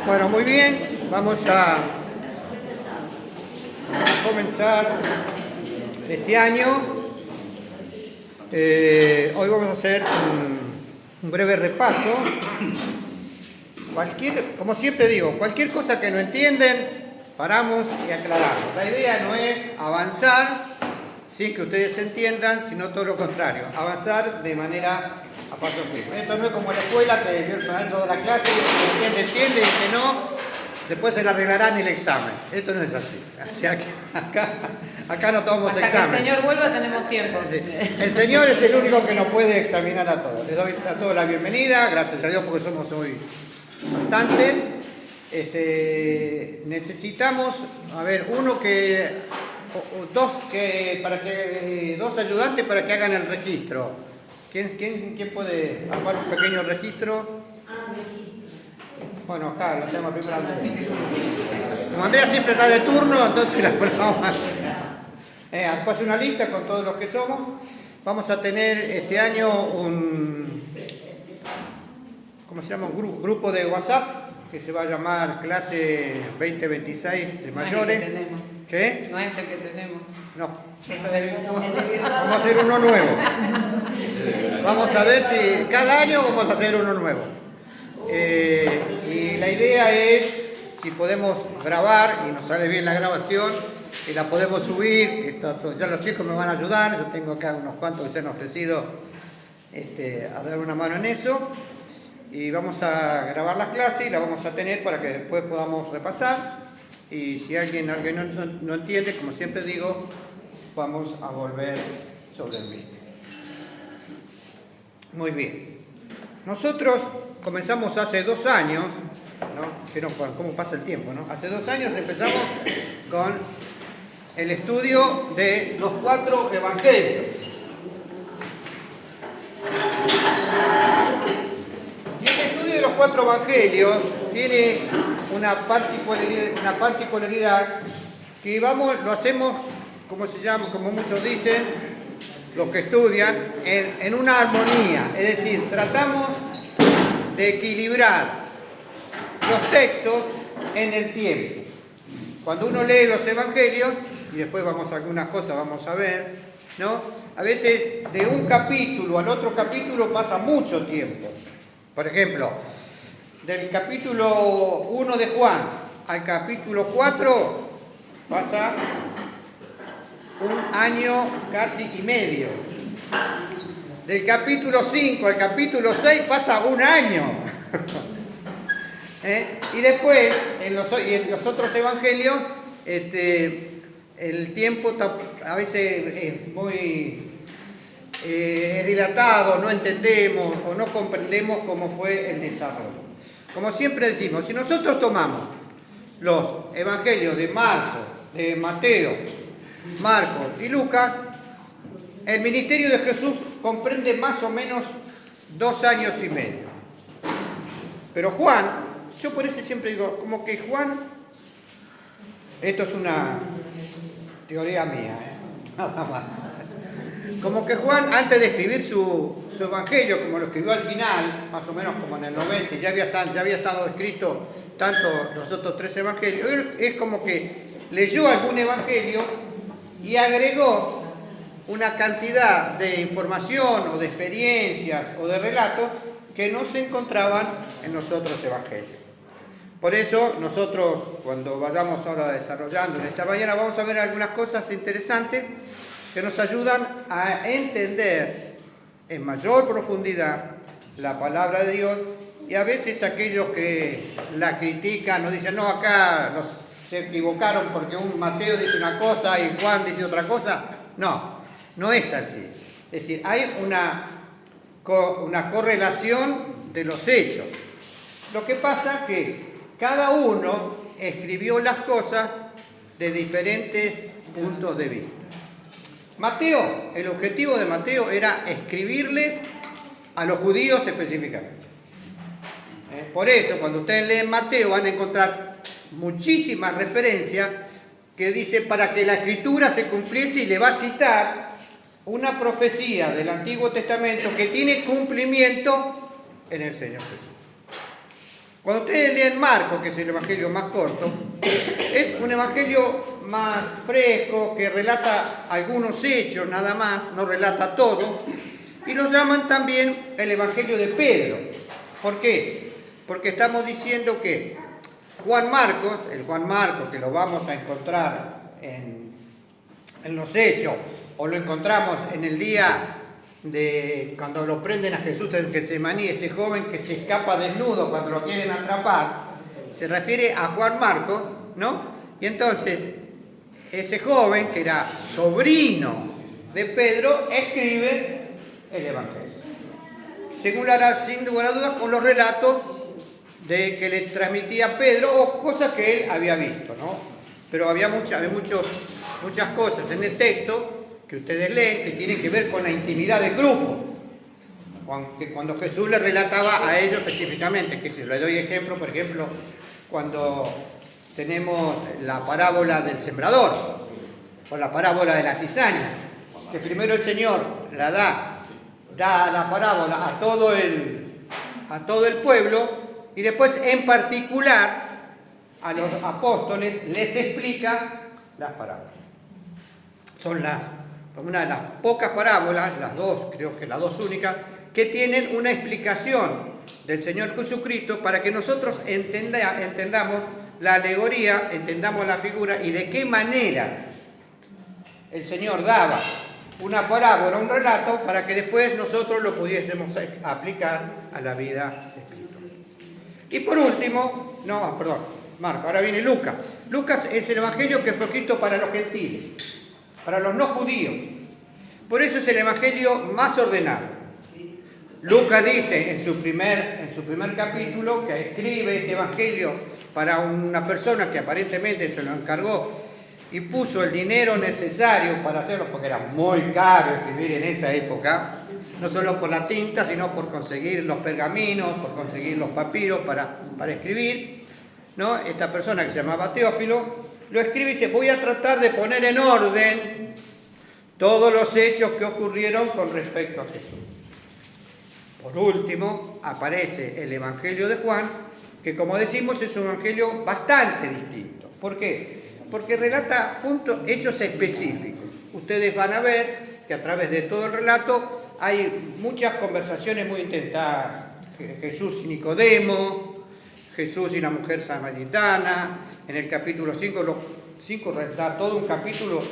Bueno, muy bien, vamos a comenzar este año. Hoy vamos a hacer un breve repaso. Como siempre digo, cualquier cosa que no entienden, paramos y aclaramos. La idea no es avanzar sin que ustedes entiendan, sino todo lo contrario, avanzar de manera a paso firme. Esto no es como la escuela que el toda la clase, el que entiende y el que no, después se le arreglará en el examen. Esto no es así. O sea que acá no tomamos Hasta examen. que el Señor vuelva tenemos tiempo. Sí. El Señor es el único que nos puede examinar a todos. Les doy a todos la bienvenida, gracias a Dios porque somos hoy bastantes. Necesitamos, a ver, dos ayudantes para que hagan el registro. ¿Quién puede armar un pequeño registro? Bueno, acá lo tenemos primero Andrea. Como Andrea siempre está de turno, entonces la vamos a hacer una lista con todos los que somos. Vamos a tener este año un grupo de WhatsApp que se va a llamar clase 2026 de mayores. No es el que tenemos. ¿Qué? No es el que tenemos. No. Vamos a hacer uno nuevo. Vamos a ver si cada año vamos a hacer uno nuevo. Y la idea es si podemos grabar y nos sale bien la grabación y la podemos subir, que ya los chicos me van a ayudar, yo tengo acá unos cuantos que se han ofrecido a dar una mano en eso. Y vamos a grabar las clases y las vamos a tener para que después podamos repasar. Y si alguien no entiende, como siempre digo, vamos a volver sobre el mismo. Muy bien. Nosotros comenzamos hace 2 años, ¿no? Pero cómo pasa el tiempo, ¿no? Hace 2 años empezamos con el estudio de los 4 evangelios. De los 4 evangelios tiene una particularidad que lo hacemos, como muchos dicen, los que estudian, en una armonía, es decir, tratamos de equilibrar los textos en el tiempo. Cuando uno lee los evangelios, y después algunas cosas vamos a ver, ¿no? A veces de un capítulo al otro capítulo pasa mucho tiempo. Por ejemplo, del capítulo 1 de Juan al capítulo 4 pasa 1 año casi y medio. Del capítulo 5 al capítulo 6 pasa 1 año. Y después, en los otros evangelios, el tiempo a veces es muy dilatado, no entendemos o no comprendemos cómo fue el desarrollo. Como siempre decimos, si nosotros tomamos los evangelios de Mateo, Marcos y Lucas, el ministerio de Jesús comprende más o menos 2 años y medio. Pero Juan, yo por eso siempre digo, como que Juan, esto es una teoría mía, nada más. Como que Juan, antes de escribir su evangelio, como lo escribió al final, más o menos como en el 90, ya había estado escrito tanto los otros 3 evangelios, él es como que leyó algún evangelio y agregó una cantidad de información o de experiencias o de relatos que no se encontraban en los otros evangelios. Por eso nosotros, cuando vayamos ahora desarrollando en esta mañana, vamos a ver algunas cosas interesantes que nos ayudan a entender en mayor profundidad la palabra de Dios, y a veces aquellos que la critican nos dicen, no, acá se equivocaron porque un Mateo dice una cosa y Juan dice otra cosa. No es así. Es decir, hay una correlación de los hechos. Lo que pasa es que cada uno escribió las cosas de diferentes puntos de vista. Mateo, el objetivo de Mateo era escribirles a los judíos específicamente. Por eso, cuando ustedes leen Mateo, van a encontrar muchísimas referencias que dice para que la escritura se cumpliese, y le va a citar una profecía del Antiguo Testamento que tiene cumplimiento en el Señor Jesús. Cuando ustedes leen Marcos, que es el evangelio más corto, es un evangelio más fresco, que relata algunos hechos nada más, no relata todo, y lo llaman también el evangelio de Pedro. ¿Por qué? Porque estamos diciendo que Juan Marcos, el Juan Marcos que lo vamos a encontrar en los hechos, o lo encontramos en el día de cuando lo prenden a Jesús en Getsemaní, ese joven que se escapa desnudo cuando lo quieren atrapar, se refiere a Juan Marcos, ¿no? Y entonces, ese joven, que era sobrino de Pedro, escribe el Evangelio. Sin lugar a dudas, con los relatos de que le transmitía Pedro, o cosas que él había visto, ¿no? Pero había muchas cosas en el texto que ustedes leen que tienen que ver con la intimidad del grupo. Cuando Jesús le relataba a ellos específicamente, que si les doy ejemplo, por ejemplo, cuando tenemos la parábola del sembrador, o la parábola de la cizaña, que primero el Señor la da la parábola a todo el pueblo, y después en particular a los apóstoles les explica las parábolas. Son una de las pocas parábolas, las dos, creo que las dos únicas, que tienen una explicación del Señor Jesucristo para que nosotros entendamos la alegoría, entendamos la figura y de qué manera el Señor daba una parábola, un relato, para que después nosotros lo pudiésemos aplicar a la vida espiritual. Y por último, Marco, ahora viene Lucas. Lucas es el evangelio que fue escrito para los gentiles, para los no judíos. Por eso es el evangelio más ordenado. Lucas dice en su primer capítulo que escribe este evangelio para una persona que aparentemente se lo encargó y puso el dinero necesario para hacerlo, porque era muy caro escribir en esa época, no solo por la tinta, sino por conseguir los pergaminos, por conseguir los papiros para escribir, ¿no? Esta persona, que se llamaba Teófilo, lo escribe y dice: voy a tratar de poner en orden todos los hechos que ocurrieron con respecto a Jesús. Por último, aparece el Evangelio de Juan, que, como decimos, es un evangelio bastante distinto. ¿Por qué? Porque relata hechos específicos. Ustedes van a ver que a través de todo el relato hay muchas conversaciones muy intensas. Jesús y Nicodemo, Jesús y la mujer samaritana. En el capítulo 5 relata todo un capítulo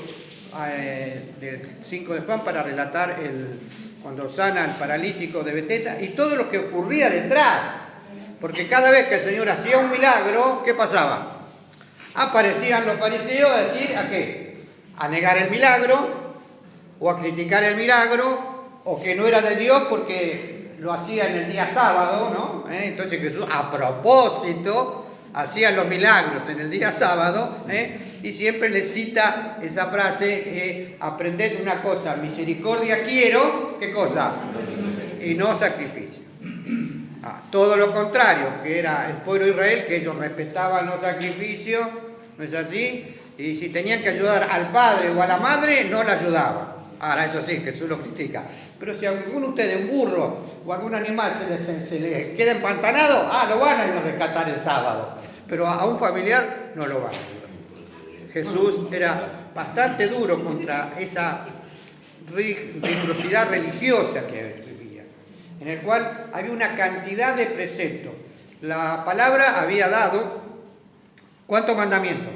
del 5 de Juan para relatar cuando sana al paralítico de Betesda y todo lo que ocurría detrás. Porque cada vez que el Señor hacía un milagro, ¿qué pasaba? Aparecían los fariseos a decir, ¿a qué? A negar el milagro, o a criticar el milagro, o que no era de Dios porque lo hacía en el día sábado, ¿no? Entonces Jesús, a propósito, hacía los milagros en el día sábado, y siempre les cita esa frase: aprended una cosa, misericordia quiero, ¿qué cosa? Y no sacrificio. Todo lo contrario, que era el pueblo de Israel, que ellos respetaban los sacrificios, ¿no es así? Y si tenían que ayudar al padre o a la madre, no la ayudaban. Ahora, eso sí, Jesús lo critica. Pero si a alguno de ustedes, un burro o algún animal, se le queda empantanado, lo van a ir a rescatar el sábado. Pero a un familiar no lo van a ayudar. Jesús era bastante duro contra esa rigurosidad religiosa que vivía, en el cual había una cantidad de preceptos. La palabra había dado, ¿cuántos mandamientos?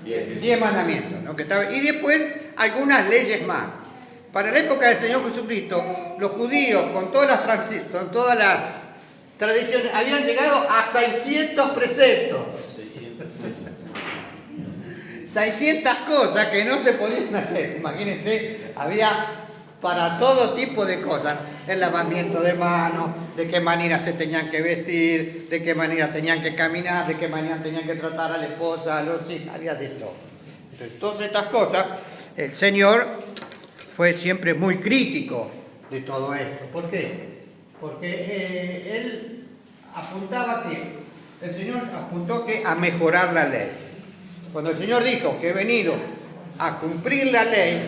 10 mandamientos, ¿no? Y después algunas leyes más. Para la época del Señor Jesucristo, los judíos, con todas las tradiciones, habían llegado a 600 preceptos. 600 cosas que no se podían hacer. Imagínense, había para todo tipo de cosas: el lavamiento de manos, de qué manera se tenían que vestir, de qué manera tenían que caminar, de qué manera tenían que tratar a la esposa, a los hijos, había de todo. Entonces, todas estas cosas, el Señor fue siempre muy crítico de todo esto. ¿Por qué? Porque Él apuntaba el Señor apuntó a mejorar la ley. Cuando el Señor dijo que he venido a cumplir la ley,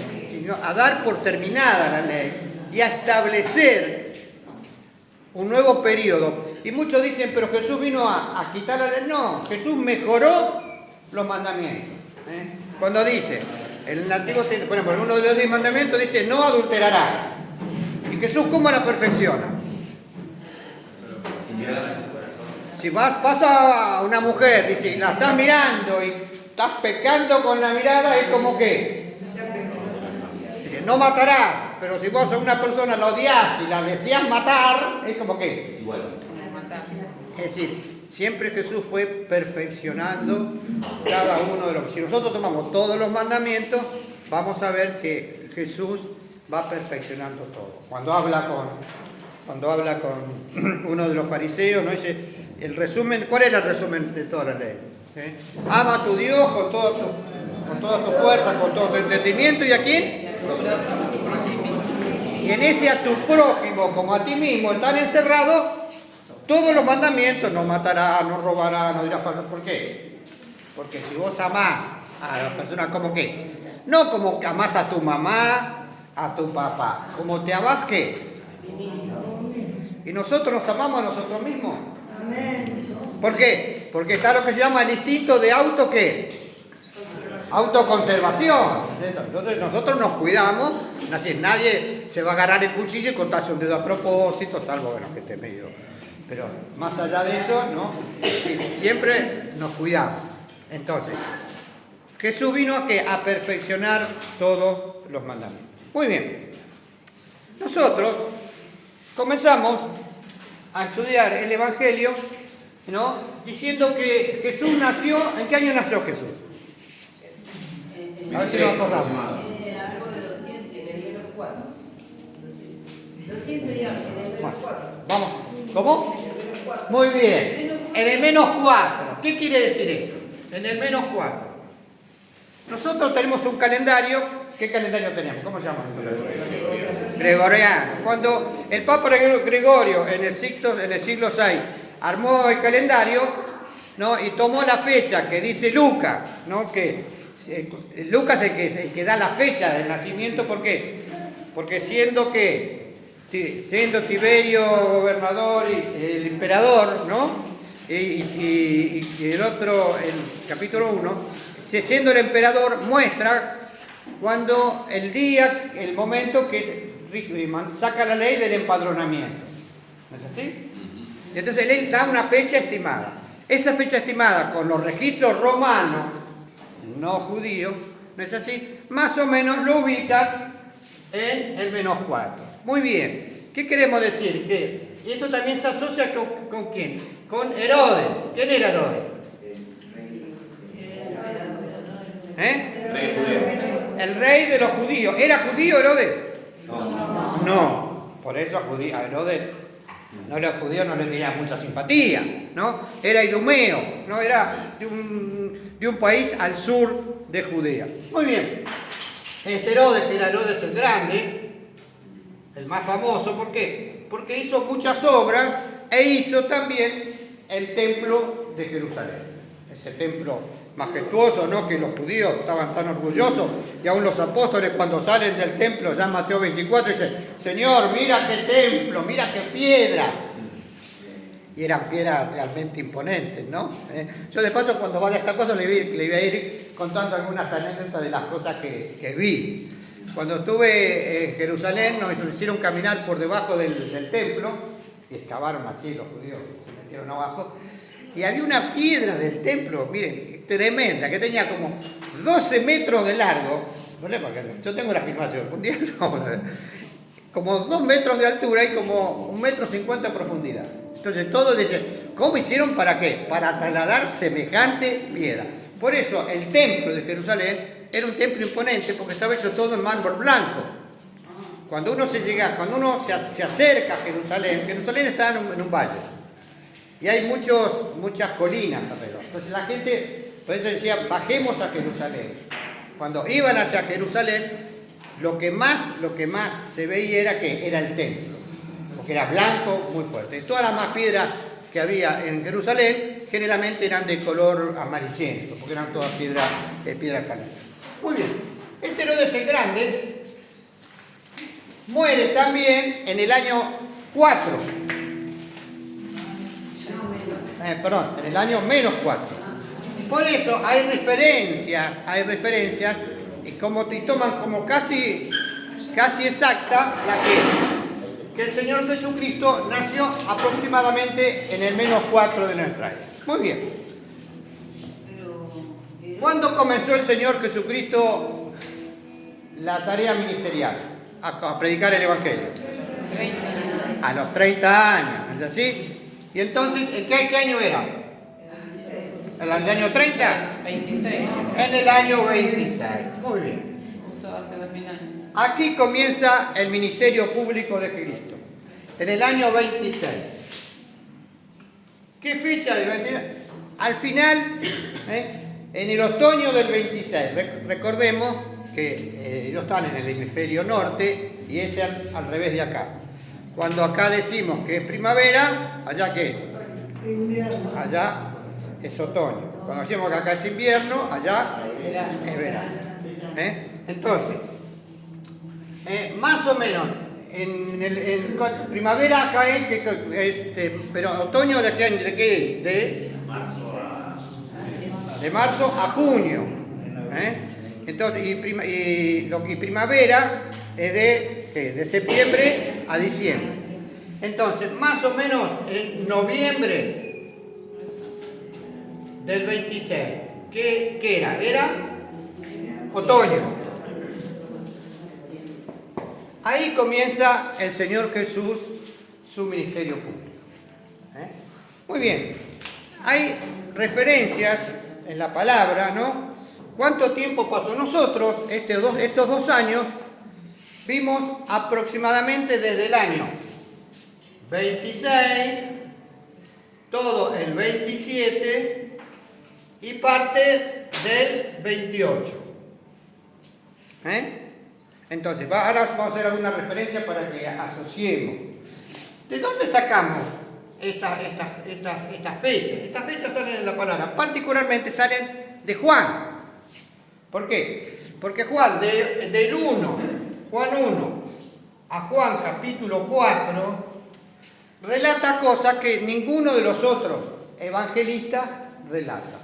a dar por terminada la ley y a establecer un nuevo periodo Y muchos dicen, pero Jesús vino a quitar la ley. No, Jesús mejoró los mandamientos. Cuando dice, en el Antiguo Testamento, por ejemplo, en uno de los 10 mandamientos dice, no adulterarás. ¿Y Jesús cómo la perfecciona? Si pasa a una mujer, dice, la estás mirando y estás pecando con la mirada, es como que dice, no matarás, pero si vos a una persona la odias y la deseas matar, es como que es decir, siempre Jesús fue perfeccionando cada uno de los. Si nosotros tomamos todos los mandamientos, vamos a ver que Jesús va perfeccionando todo. Cuando habla con uno de los fariseos, ¿no? Dice, el resumen, ¿cuál es el resumen de toda la ley? Ama a tu Dios con toda tu fuerza, con todo tu entendimiento, ¿y a quién? Y en ese a tu prójimo como a ti mismo están encerrados todos los mandamientos: no matarás, no robarás, no dirás falso. ¿Por qué? Porque si vos amás a las personas como que, no como que amás a tu mamá, a tu papá, como te amás, ¿qué? Y nosotros nos amamos a nosotros mismos. ¿Por qué? Porque está lo que se llama el instinto de autoconservación. Entonces nosotros nos cuidamos, así nadie se va a agarrar el cuchillo y cortarse un dedo a propósito, salvo bueno, que esté medio. Pero más allá de eso, ¿no? Siempre nos cuidamos. Entonces, Jesús vino a perfeccionar todos los mandamientos. Muy bien. Nosotros comenzamos a estudiar el Evangelio, ¿no? Diciendo que Jesús nació. ¿En qué año nació Jesús? A ver si nos acordamos. Algo de 200, en el menos 4. 200 y algo, en el menos 4. Vamos. ¿Cómo? Muy bien. En el menos 4. ¿Qué quiere decir esto? En el menos 4. Nosotros tenemos un calendario. ¿Qué calendario tenemos? ¿Cómo se llama? Gregoriano. Cuando el Papa Gregorio en el siglo VI armó el calendario, ¿no? Y tomó la fecha que dice Lucas, ¿no? Que Lucas es el que da la fecha del nacimiento. ¿Por qué? Porque siendo Tiberio gobernador y el emperador, ¿no? Y el otro, el capítulo 1, siendo el emperador, muestra cuando el momento que saca la ley del empadronamiento. ¿No es así? Y entonces él da una fecha estimada. Esa fecha estimada con los registros romanos, no judíos, ¿no es así? Más o menos lo ubican en el menos 4. Muy bien. ¿Qué queremos decir? Y esto también se asocia con ¿quién? Con Herodes. ¿Quién era Herodes? El rey de los judíos. ¿Era judío Herodes? No. Por eso a Herodes, no era judío, no le tenía mucha simpatía, ¿no? Era idumeo, ¿no? Era de un país al sur de Judea. Muy bien. Herodes, que era Herodes el Grande, el más famoso, ¿por qué? Porque hizo muchas obras e hizo también el templo de Jerusalén. Ese templo majestuoso, ¿no? Que los judíos estaban tan orgullosos, y aún los apóstoles cuando salen del templo, ya en Mateo 24, dicen: Señor, mira qué templo, mira qué piedras. Y eran piedras realmente imponentes, ¿no? Yo de paso, cuando vaya a esta cosa, le voy a ir contando algunas anécdotas de las cosas que vi. Cuando estuve en Jerusalén, nos hicieron caminar por debajo del templo, y excavaron así, los judíos se metieron abajo, y había una piedra del templo, miren, tremenda, que tenía como 12 metros de largo. No sé por qué, yo tengo la filmación, un día lo vamos a ver. Como 2 metros de altura y como 1,50 metros de profundidad. Entonces todos dicen, ¿cómo hicieron para qué? Para trasladar semejante piedra. Por eso el templo de Jerusalén era un templo imponente, porque estaba hecho todo en mármol blanco. Cuando uno se acerca a Jerusalén, Jerusalén está en un valle. Y hay muchas colinas alrededor. Entonces la gente, por eso decía, bajemos a Jerusalén. Cuando iban hacia Jerusalén, lo que más se veía era el templo, porque era blanco, muy fuerte. Y todas las más piedras que había en Jerusalén generalmente eran de color amarillento, porque eran todas piedras calizas. Muy bien. Herodes el Grande muere también en el año 4. En el año menos 4. Por eso hay referencias, y toman como casi exacta la que el Señor Jesucristo nació aproximadamente en el menos 4 de nuestra era. Muy bien. ¿Cuándo comenzó el Señor Jesucristo la tarea ministerial? A predicar el Evangelio. 30. A los 30 años, ¿no es así? Y entonces, ¿en qué año era? ¿En el año 30? 26. En el año 26. Muy bien. Justo hace 2000 años. Aquí comienza el ministerio público de Cristo. En el año 26. ¿Qué fecha del 26? Al final, en el otoño del 26. Recordemos que ellos están en el hemisferio norte y es al revés de acá. Cuando acá decimos que es primavera, ¿allá qué es? Allá es otoño. Cuando decimos que acá es invierno, allá es verano. Entonces, más o menos, en primavera acá es, pero otoño ¿de qué es? De marzo a junio. Entonces, y primavera es de septiembre a diciembre. Entonces, más o menos en noviembre del 26, ¿qué era? Era otoño. Ahí comienza el Señor Jesús su ministerio público. Muy bien. Hay referencias en la palabra, ¿no? ¿Cuánto tiempo pasó? Nosotros, estos 2 años, vimos aproximadamente desde el año 26, todo el 27 y parte del 28. Entonces, ahora vamos a hacer alguna referencia para que asociemos. ¿De dónde sacamos estas fechas? Estas fechas salen en la palabra, particularmente salen de Juan. ¿Por qué? Porque Juan, Juan 1 a Juan capítulo 4, relata cosas que ninguno de los otros evangelistas relata.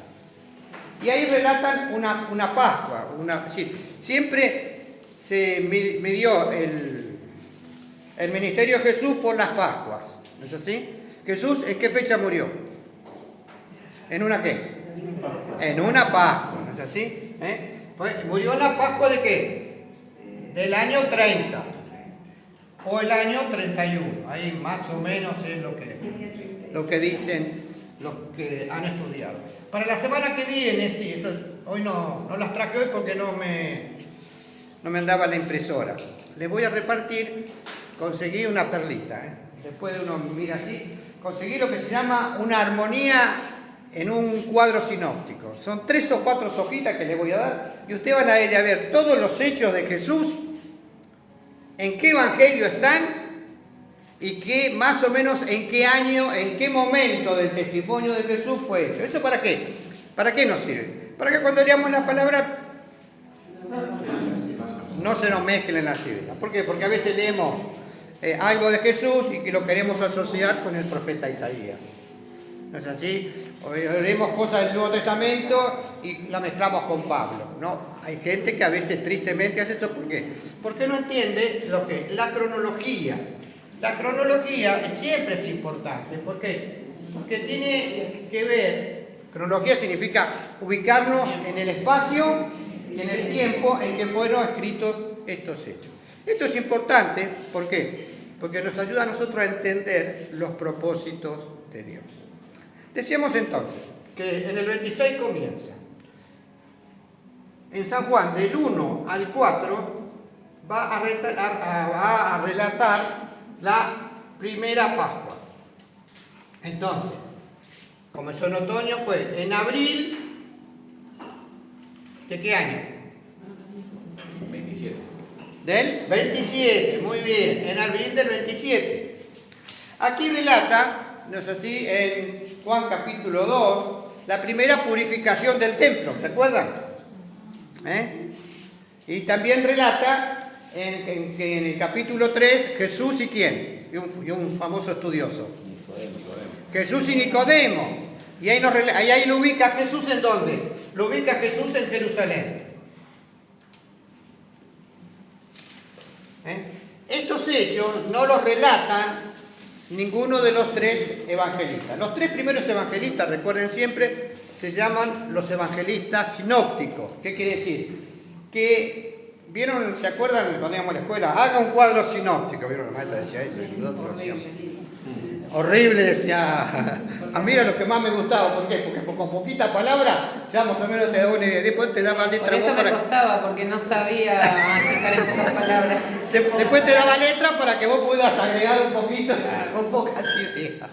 Y ahí relatan una Pascua. Siempre se midió el ministerio de Jesús por las Pascuas. ¿No es así? Jesús, ¿en qué fecha murió? ¿En una qué? En una Pascua. ¿No es así? ¿Murió en la Pascua de qué? Del año 30 o el año 31. Ahí más o menos es lo que dicen los que han estudiado. Para la semana que viene, sí, eso, hoy no las traje hoy porque no me andaba la impresora. Les voy a repartir, conseguí una perlita. Después de uno mira así, conseguí lo que se llama una armonía en un cuadro sinóptico. Son 3 o 4 hojitas que les voy a dar y ustedes van a ir a ver todos los hechos de Jesús, en qué evangelio están y qué más o menos en qué año, en qué momento del testimonio de Jesús fue hecho. ¿Eso para qué? ¿Para qué nos sirve? Para que cuando leamos la palabra no se nos mezclen las ideas. ¿Por qué? Porque a veces leemos algo de Jesús y que lo queremos asociar con el profeta Isaías. ¿No es así? O leemos cosas del Nuevo Testamento y la mezclamos con Pablo, ¿no? Hay gente que a veces tristemente hace eso. ¿Por qué? Porque no entiende lo que es la cronología. La cronología siempre es importante. ¿Por qué? Porque tiene que ver, cronología significa ubicarnos en el espacio y en el tiempo en que fueron escritos estos hechos. Esto es importante, ¿por qué? Porque nos ayuda a nosotros a entender los propósitos de Dios. Decíamos entonces que en el 26 comienza. En San Juan, del 1 al 4, va a relatar la primera Pascua. Entonces, comenzó en otoño, fue en abril. ¿De qué año? 27. Del 27, muy bien, en abril del 27. Aquí relata, no es así, en Juan capítulo 2, la primera purificación del templo, ¿se acuerdan? Y también relata que en el capítulo 3, Jesús y quién, y un famoso estudioso. Jesús y Nicodemo. Y ahí lo ubica a Jesús ¿en dónde? Lo ubica a Jesús en Jerusalén. Estos hechos no los relatan ninguno de los tres evangelistas. Los tres primeros evangelistas, recuerden siempre, se llaman los evangelistas sinópticos. ¿Qué quiere decir? Que, ¿vieron, se acuerdan cuando íbamos a la escuela? Haga un cuadro sinóptico. ¿Vieron? La maestra decía eso. Y nosotros decíamos. Horrible, decía. A mí era lo que más me gustaba. ¿Por qué? Porque con poquita palabra ya más o menos te da una idea. Después te daba letra. Por eso me costaba, porque no sabía achicar en pocas palabras. Después te daba letra para que vos puedas agregar un poquito, con pocas ideas.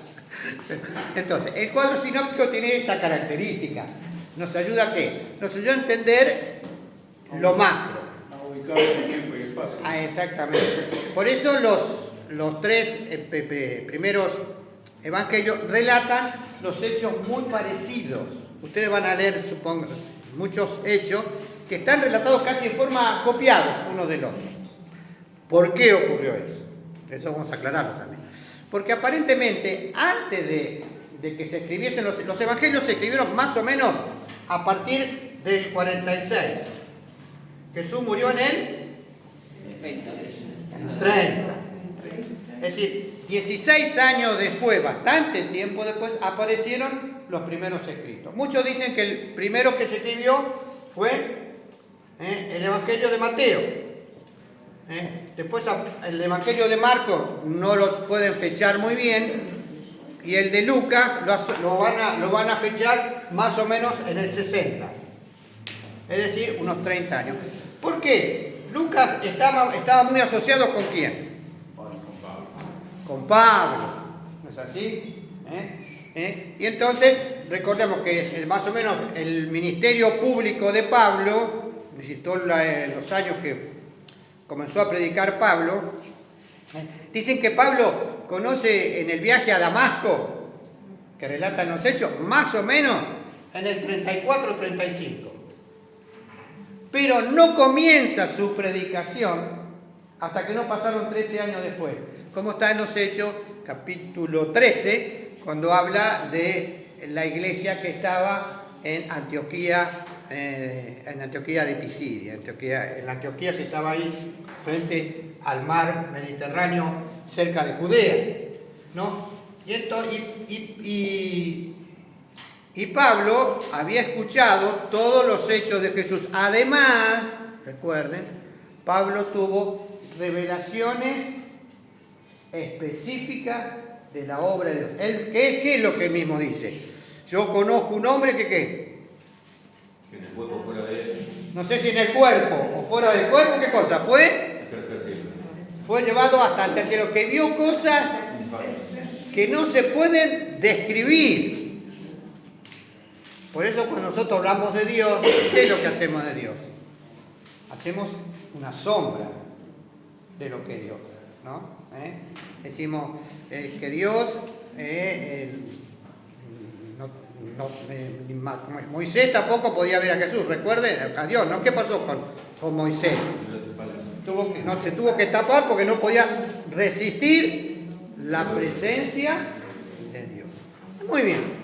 Entonces, el cuadro sinóptico tiene esa característica. ¿Nos ayuda a qué? Nos ayuda a entender lo macro. A ubicar el tiempo y espacio. Exactamente. Por eso los tres primeros evangelios relatan los hechos muy parecidos. Ustedes van a leer, supongo, muchos hechos que están relatados casi en forma copiados uno del otro. ¿Por qué ocurrió eso? Eso vamos a aclararlo también. Porque aparentemente, antes de que se escribiesen los evangelios, se escribieron más o menos a partir del 46. Jesús murió en el 30. Es decir, 16 años después, bastante tiempo después, aparecieron los primeros escritos. Muchos dicen que el primero que se escribió fue el Evangelio de Mateo. Después el Evangelio de Marcos no lo pueden fechar muy bien, y el de Lucas lo van a fechar más o menos en el 60, es decir, unos 30 años. ¿Por qué? Lucas estaba muy asociado ¿con quién? Con Pablo, ¿no es así? Y entonces, recordemos que más o menos el ministerio público de Pablo, visitó los años que comenzó a predicar Pablo. Dicen que Pablo conoce en el viaje a Damasco, que relatan los hechos, más o menos en el 34-35. Pero no comienza su predicación hasta que no pasaron 13 años después. Como está en los Hechos, capítulo 13, cuando habla de la iglesia que estaba en Antioquía de Pisidia, en la Antioquía que estaba ahí frente al mar Mediterráneo, cerca de Judea, ¿no? Y Pablo había escuchado todos los hechos de Jesús. Además, recuerden, Pablo tuvo revelaciones específicas de la obra de Dios. ¿Qué es lo que él mismo dice? Yo conozco un hombre que ¿qué? En el cuerpo fuera de él. No sé si en el cuerpo o fuera del cuerpo, ¿qué cosa? Fue llevado hasta el tercero, que vio cosas que no se pueden describir. Por eso cuando nosotros hablamos de Dios, ¿qué es lo que hacemos de Dios? Hacemos una sombra de lo que es Dios, ¿no? Decimos que Dios, Moisés tampoco podía ver a Jesús, recuerden, a Dios, ¿no? ¿Qué pasó con Moisés? Se tuvo que tapar porque no podía resistir la presencia de Dios. Muy bien.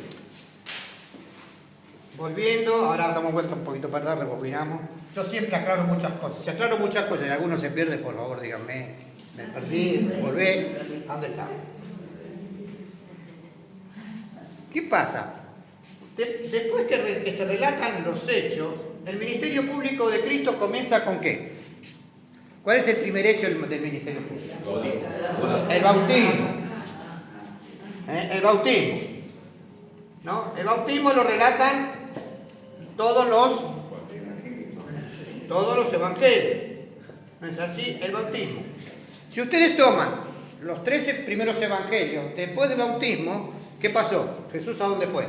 Volviendo, ahora damos vuelta un poquito para atrás, rebobinamos. Yo siempre aclaro muchas cosas. Si aclaro muchas cosas y alguno se pierde, por favor, díganme. Me perdí, volvé. ¿A dónde está? ¿Qué pasa? Después que se relatan los hechos, el ministerio público de Cristo comienza ¿con qué? ¿Cuál es el primer hecho del ministerio público? El bautismo. El bautismo. ¿No? El bautismo lo relatan todos los evangelios. ¿No es así? El bautismo. Si ustedes toman los 13 primeros evangelios, después del bautismo, ¿qué pasó? ¿Jesús a dónde fue?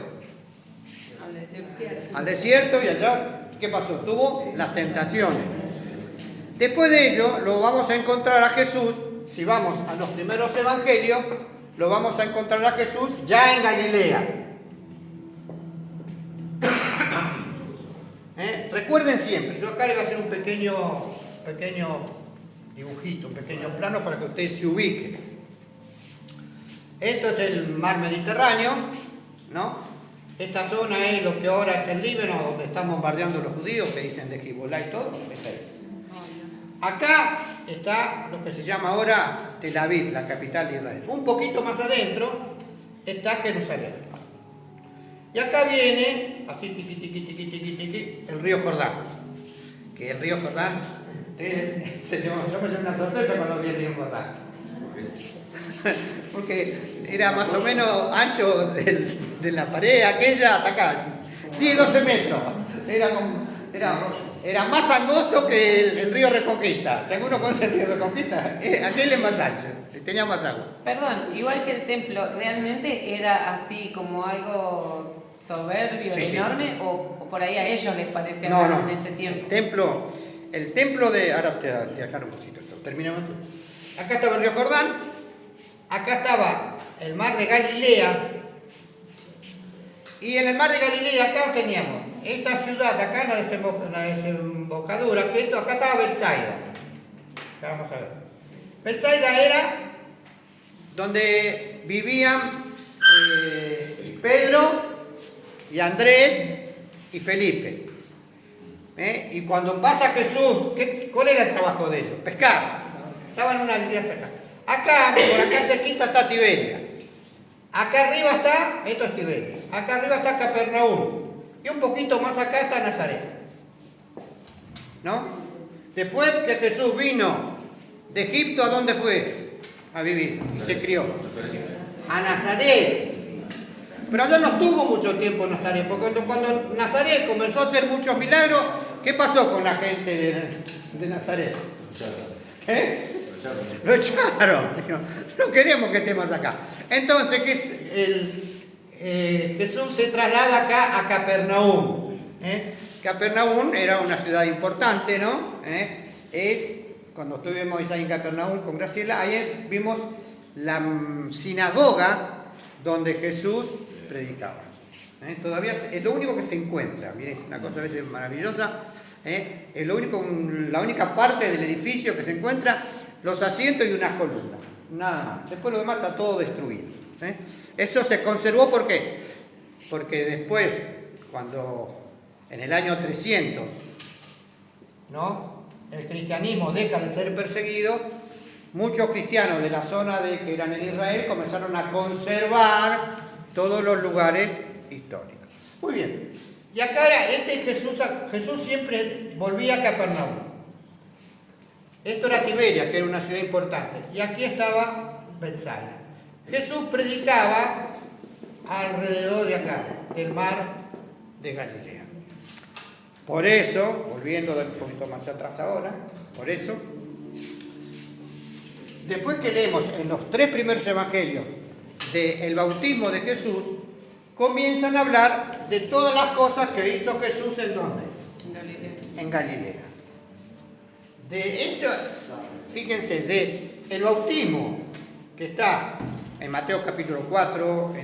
Al desierto, y allá, ¿qué pasó? Tuvo las tentaciones. Después de ello, lo vamos a encontrar a Jesús, si vamos a los primeros evangelios, lo vamos a encontrar a Jesús ya en Galilea. Recuerden siempre, yo acá les voy a hacer un pequeño dibujito, un pequeño plano para que ustedes se ubiquen. Esto es el mar Mediterráneo, ¿no? Esta zona es lo que ahora es el Líbano, donde están bombardeando los judíos, que dicen de Hezbollah y todo, es ahí. Acá está lo que se llama ahora Tel Aviv, la capital de Israel. Un poquito más adentro está Jerusalén. Y acá viene, así tiqui, tiqui, tiqui, tiqui, tiqui, el río Jordán. Que el río Jordán, yo me llevé una sorpresa cuando vi el río Jordán. Porque era más o menos ancho de la pared aquella hasta acá, 10-12 metros. Era más angosto que el río Reconquista. Si alguno conoce el río Reconquista, aquel es más ancho, tenía más agua. Perdón, igual que el templo, ¿realmente era así como algo soberbio, Sí, enorme? Sí. ¿O por ahí a ellos les parecía No, en ese tiempo? El templo de... Ahora te aclaro un poquito esto, terminamos. Acá estaba el río Jordán, acá estaba el mar de Galilea, y en el mar de Galilea acá teníamos esta ciudad, acá en la desembocadura, que acá estaba Betsaida. Acá vamos a ver. Betsaida era donde vivían Pedro y Andrés y Felipe. Y cuando pasa Jesús, ¿cuál era el trabajo de ellos? Pescar. Estaban unas aldeas acá. Acá, por acá cerquita está Tiberias. Acá arriba está, esto es Tiberias. Acá arriba está Capernaum. Y un poquito más acá está Nazaret. ¿No? Después que Jesús vino de Egipto, ¿a dónde fue? A vivir. Y se crió. A Nazaret. Pero allá no estuvo mucho tiempo Nazaret, porque cuando Nazaret comenzó a hacer muchos milagros, ¿qué pasó con la gente de Nazaret? Lo echaron. No queremos que estemos acá. Entonces, Jesús se traslada acá a Capernaum. Capernaum era una ciudad importante, ¿no? Cuando estuvimos ahí en Capernaum con Graciela, ahí vimos la sinagoga donde Jesús predicaba. Todavía es lo único que se encuentra. Miren, una cosa a veces maravillosa. Es la única parte del edificio que se encuentra, los asientos y unas columnas. Nada más. Después lo demás está todo destruido. Eso se conservó, ¿por qué? Porque después, cuando en el año 300, ¿no?, el cristianismo deja de ser perseguido, muchos cristianos de la zona que eran en Israel comenzaron a conservar todos los lugares históricos. Muy bien. Y acá era Jesús siempre volvía a Capernaum. Esto era Tiberia, que era una ciudad importante. Y aquí estaba Betsaida. Jesús predicaba alrededor de acá, del mar de Galilea. Por eso, volviendo un poquito más atrás ahora, por eso, después que leemos en los 3 primeros evangelios del bautismo de Jesús, comienzan a hablar de todas las cosas que hizo Jesús ¿en dónde? En Galilea. De eso, fíjense, de el bautismo que está en Mateo capítulo 4,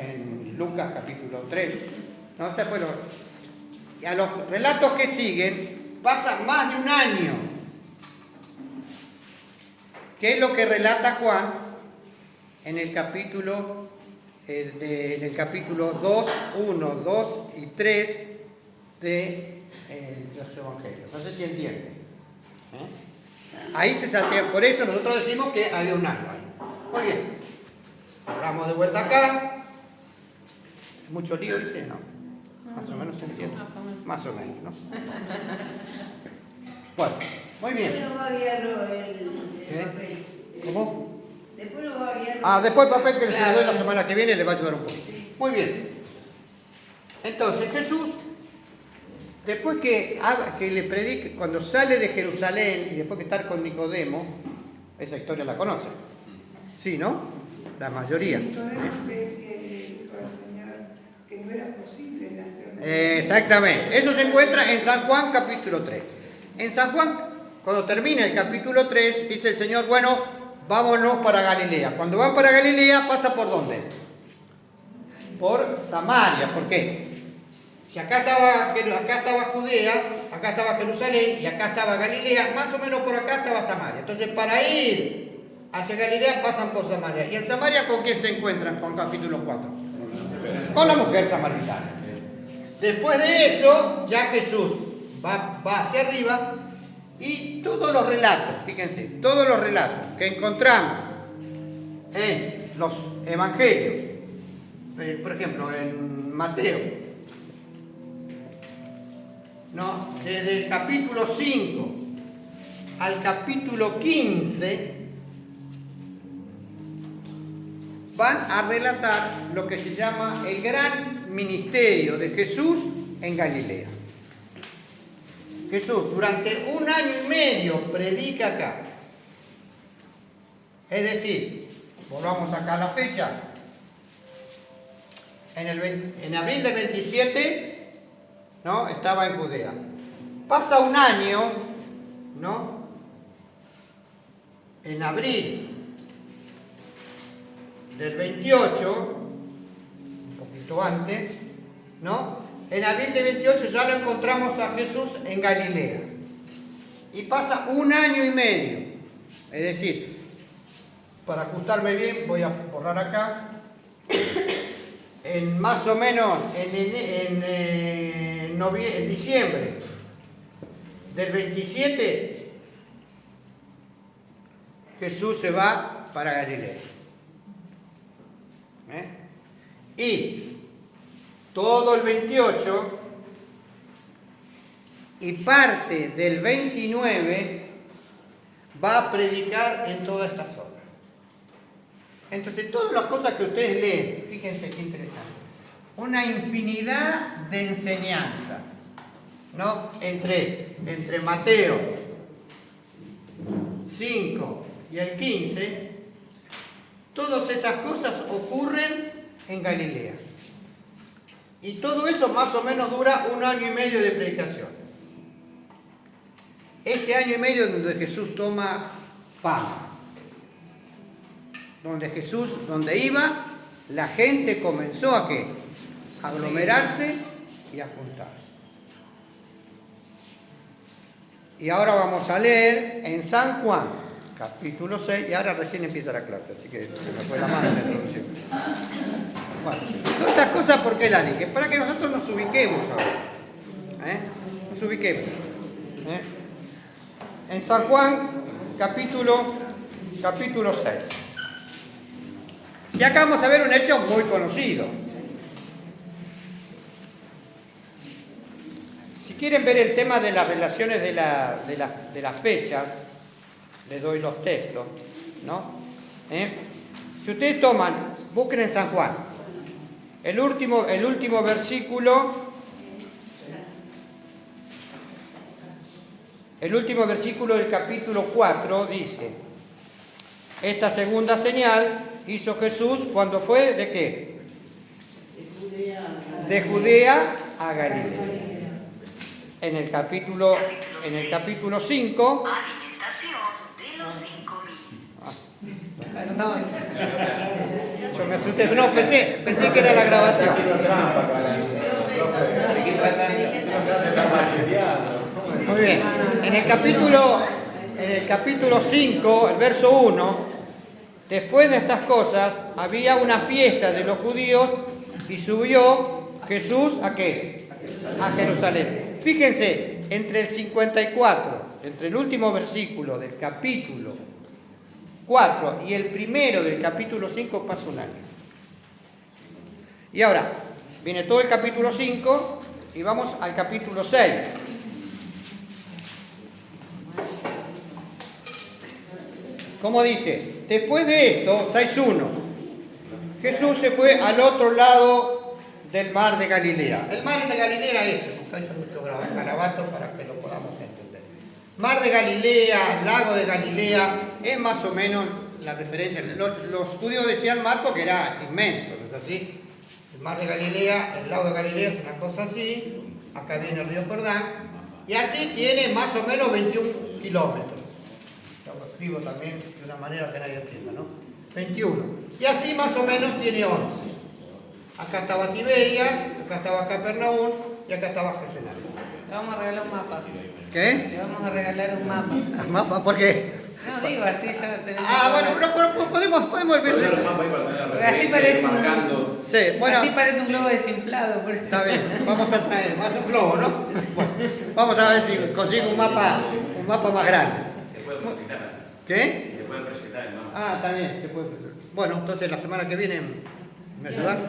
en Lucas capítulo 3, ¿no? O sea, bueno, a los relatos que siguen pasa más de un año. ¿Qué es lo que relata Juan en el capítulo 2, 1, 2 y 3 de los evangelios? No sé si entienden. Ahí se saltea, por eso nosotros decimos que había un año ahí. Muy bien. Vamos de vuelta acá. ¿Mucho lío dice? No. Más o menos se entiende. Más o menos, ¿no? Bueno, muy bien. Después nos va a guiar el papel. ¿Cómo? Después nos va a guiar Después el papel que les doy la semana que viene le va a ayudar un poquito. Muy bien. Entonces Jesús, después que le predique, cuando sale de Jerusalén y después que estar con Nicodemo, esa historia la conocen. Sí, ¿no? La mayoría. Nicodemo es el que dijo al Señor que no era posible nacer. Exactamente. Eso se encuentra en San Juan capítulo 3. En San Juan, cuando termina el capítulo 3, dice el Señor, bueno, vámonos para Galilea. Cuando van para Galilea, ¿pasa por dónde? Por Samaria. ¿Por qué? Si acá estaba Judea, acá estaba Jerusalén y acá estaba Galilea, más o menos por acá estaba Samaria. Entonces, para ir hacia Galilea pasan por Samaria. ¿Y en Samaria con quién se encuentran? Juan capítulo 4. Con la mujer samaritana. Después de eso, ya Jesús va hacia arriba y todos los relatos, fíjense, todos los relatos que encontramos en los evangelios, por ejemplo, en Mateo, ¿no? Desde el capítulo 5 al capítulo 15, van a relatar lo que se llama el gran ministerio de Jesús en Galilea. Jesús durante 1 año y medio predica acá. Es decir, volvamos acá a la fecha. En abril del 27, ¿no? Estaba en Judea. Pasa 1 año, ¿no? En abril del 28, un poquito antes, ¿no? En abril del 28 ya lo encontramos a Jesús en Galilea. Y pasa 1 año y medio. Es decir, para ajustarme bien, voy a borrar acá. En más o menos en diciembre del 27, Jesús se va para Galilea. Y todo el 28 y parte del 29 va a predicar en toda esta zona. Entonces, todas las cosas que ustedes leen, fíjense qué interesante, una infinidad de enseñanzas, ¿no? Entre Mateo 5 y el 15, todas esas cosas ocurren en Galilea. Y todo eso más o menos dura 1 año y medio de predicación. Este año y medio donde Jesús toma fama. Donde iba, la gente comenzó a ¿qué? A aglomerarse y a juntarse. Y ahora vamos a leer en San Juan, capítulo 6, y ahora recién empieza la clase, así que se me fue la mano en la introducción. Bueno, todas estas cosas, ¿por qué las dije? Para que nosotros nos ubiquemos ahora. Nos ubiquemos. En San Juan, capítulo 6. Y acá vamos a ver un hecho muy conocido. Si quieren ver el tema de las relaciones de las fechas, les doy los textos, ¿no? Si ustedes busquen en San Juan, el último versículo del capítulo 4 dice: esta segunda señal hizo Jesús cuando fue ¿de qué? De Judea a Galilea. En el capítulo 5. Alimentación de los 5.000. Perdón. Yo me asusté, no, pensé que era la grabación. Muy bien. En el capítulo 5, el verso 1. Después de estas cosas, había una fiesta de los judíos y subió Jesús ¿a qué? A Jerusalén. Fíjense, entre el 54, entre el último versículo del capítulo 4 y el primero del capítulo 5 pasa 1 año. Y ahora, viene todo el capítulo 5 y vamos al capítulo 6. ¿Cómo dice? Después de esto, 6.1, Jesús se fue al otro lado del mar de Galilea. El mar de Galilea es este, buscáis mucho garabatos para que lo podamos entender. Mar de Galilea, lago de Galilea, es más o menos la referencia. Los judíos decían mar porque era inmenso, ¿no es así? El mar de Galilea, el lago de Galilea es una cosa así, acá viene el río Jordán, y así tiene más o menos 21 kilómetros. Lo escribo también de una manera que nadie entienda, ¿no? 21. Y así más o menos tiene 11. Acá estaba Tiberia, acá estaba Capernaum y acá estaba Gesenalia. Le vamos a regalar un mapa. ¿Qué? Le vamos a regalar un mapa. ¿Mapa? ¿Por qué? No, digo así, ya lo tenemos. Bueno, pero podemos ver. Pero el mapa ahí para tener la Porque así referencia, ir parece marcando. Sí, bueno. Así parece un globo desinflado. Por eso. Está bien, vamos a traer, más un globo, ¿no? Bueno, vamos a ver si consigo un mapa más grande. Se puede proyectar. ¿Qué? Se puede proyectar el mapa. Ah, está bien, se puede. Bueno, entonces la semana que viene, ¿me ayudás?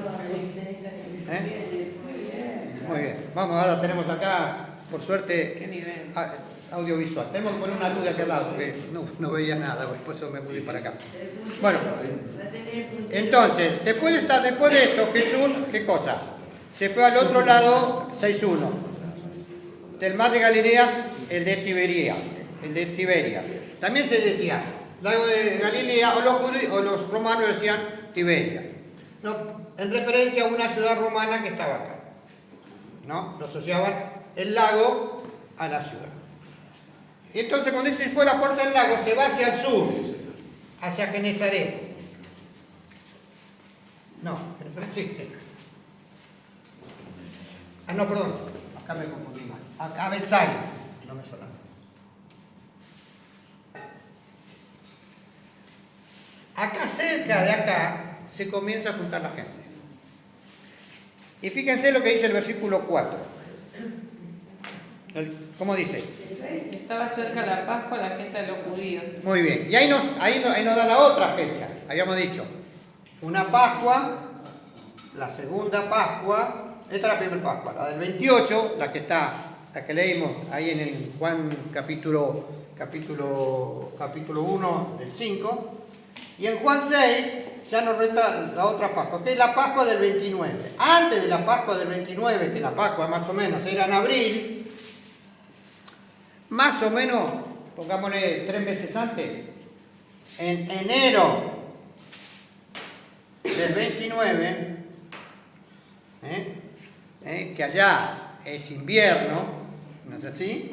Muy bien, vamos, ahora tenemos acá, por suerte, Qué nivel. audiovisual. Tenemos que poner una luz de aquel lado, porque no veía nada, por eso me mudé para acá. Bueno, entonces, después de esto, Jesús, ¿qué cosa? Se fue al otro lado, 6.1. Del mar de Galilea, el de Tiberia. También se decía, lago de Galilea, o los romanos decían Tiberia. ¿No? En referencia a una ciudad romana que estaba acá. ¿No? Lo asociaban el lago a la ciudad. Y entonces cuando se fue a la puerta del lago, se va hacia el sur, hacia Genesaret. No, sí. Ah, no, perdón. Acá me confundí mal. A Betsaida. No me suena. Acá cerca de acá se comienza a juntar la gente. Y fíjense lo que dice el versículo 4. ¿Cómo dice? Estaba cerca la Pascua, la fiesta de los judíos. Muy bien. Y ahí nos da la otra fecha. Habíamos dicho, una Pascua, la segunda Pascua, esta es la primera Pascua, la del 28, la que leímos ahí en el Juan capítulo 1 del 5. Y en Juan 6 ya nos resta la otra Pascua, que es la Pascua del 29. Antes de la Pascua del 29, que la Pascua más o menos era en abril, más o menos, pongámosle 3 meses antes, en enero del 29, que allá es invierno, ¿no es así?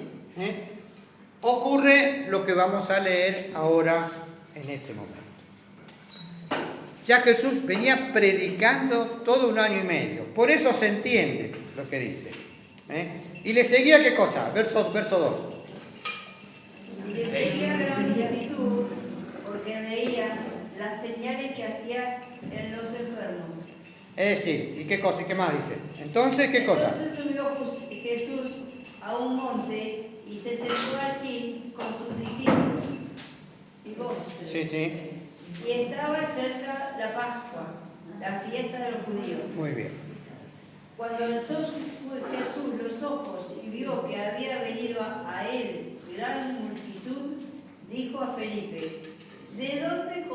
Ocurre lo que vamos a leer ahora en este momento. Ya Jesús venía predicando todo un año y medio, por eso se entiende lo que dice. Y le seguía, ¿qué cosa? Verso 2. Y le seguía gran multitud porque veía las señales que hacía en los enfermos. Es decir, ¿y qué cosa? ¿Y qué más dice? Entonces, ¿qué cosa? Entonces subió Jesús a un monte y se sentó allí con sus discípulos. Sí. Y estaba cerca la Pascua, la fiesta de los judíos. Muy bien. Cuando alzó Jesús los ojos y vio que había venido a él gran multitud, dijo a Felipe: ¿De dónde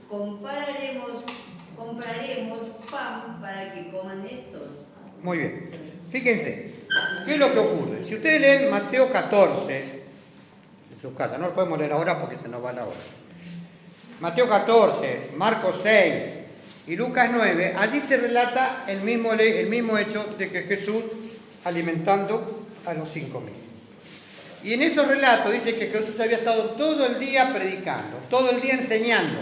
compraremos pan para que coman estos? Muy bien. Fíjense, ¿qué es lo que ocurre? Si ustedes leen Mateo 14, en sus casas, no lo podemos leer ahora porque se nos va la hora. Mateo 14, Marcos 6 y Lucas 9, allí se relata el mismo hecho de que Jesús alimentando a los 5.000. Y en esos relatos dice que Jesús había estado todo el día predicando, todo el día enseñando.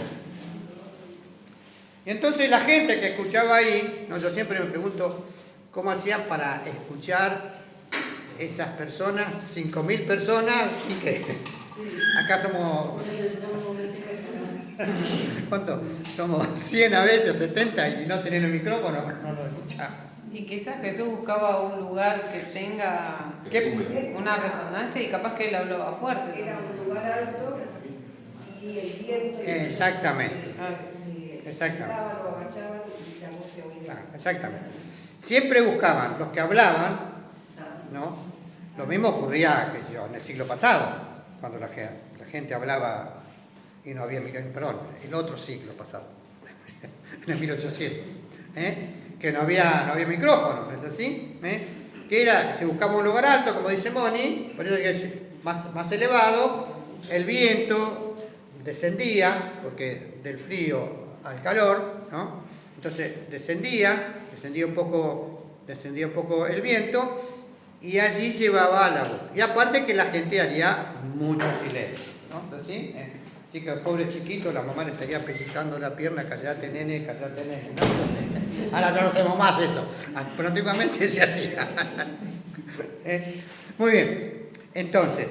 Y entonces la gente que escuchaba ahí, yo siempre me pregunto, ¿cómo hacían para escuchar esas personas, 5.000 personas, sin que acá somos, ¿cuánto? Somos 100 a veces, 70 y no tener el micrófono, no lo escuchamos. Y quizás Jesús buscaba un lugar que tenga una resonancia y capaz que él hablaba fuerte. Era un lugar alto y el viento. Exactamente. Exactamente. Lo agachaban y la voz se oía. Exactamente. Siempre buscaban los que hablaban, ¿no? Lo mismo ocurría, qué sé yo, en el siglo pasado, cuando la gente hablaba y no había micrófono, perdón, el otro siglo pasado, en el 1800, que no había micrófono, ¿no es así? Que se buscaba un lugar alto, como dice Moni, por eso que es más elevado, el viento descendía, porque del frío al calor, ¿no? Entonces descendía un poco el viento y allí llevaba la voz. Y aparte que la gente haría mucho silencio, ¿no? ¿Es así? Así que el pobre chiquito, la mamá le estaría pellizcando la pierna, callate nene, ¿no? Ahora ya no hacemos más eso, pero antiguamente se hacía. Muy bien, entonces,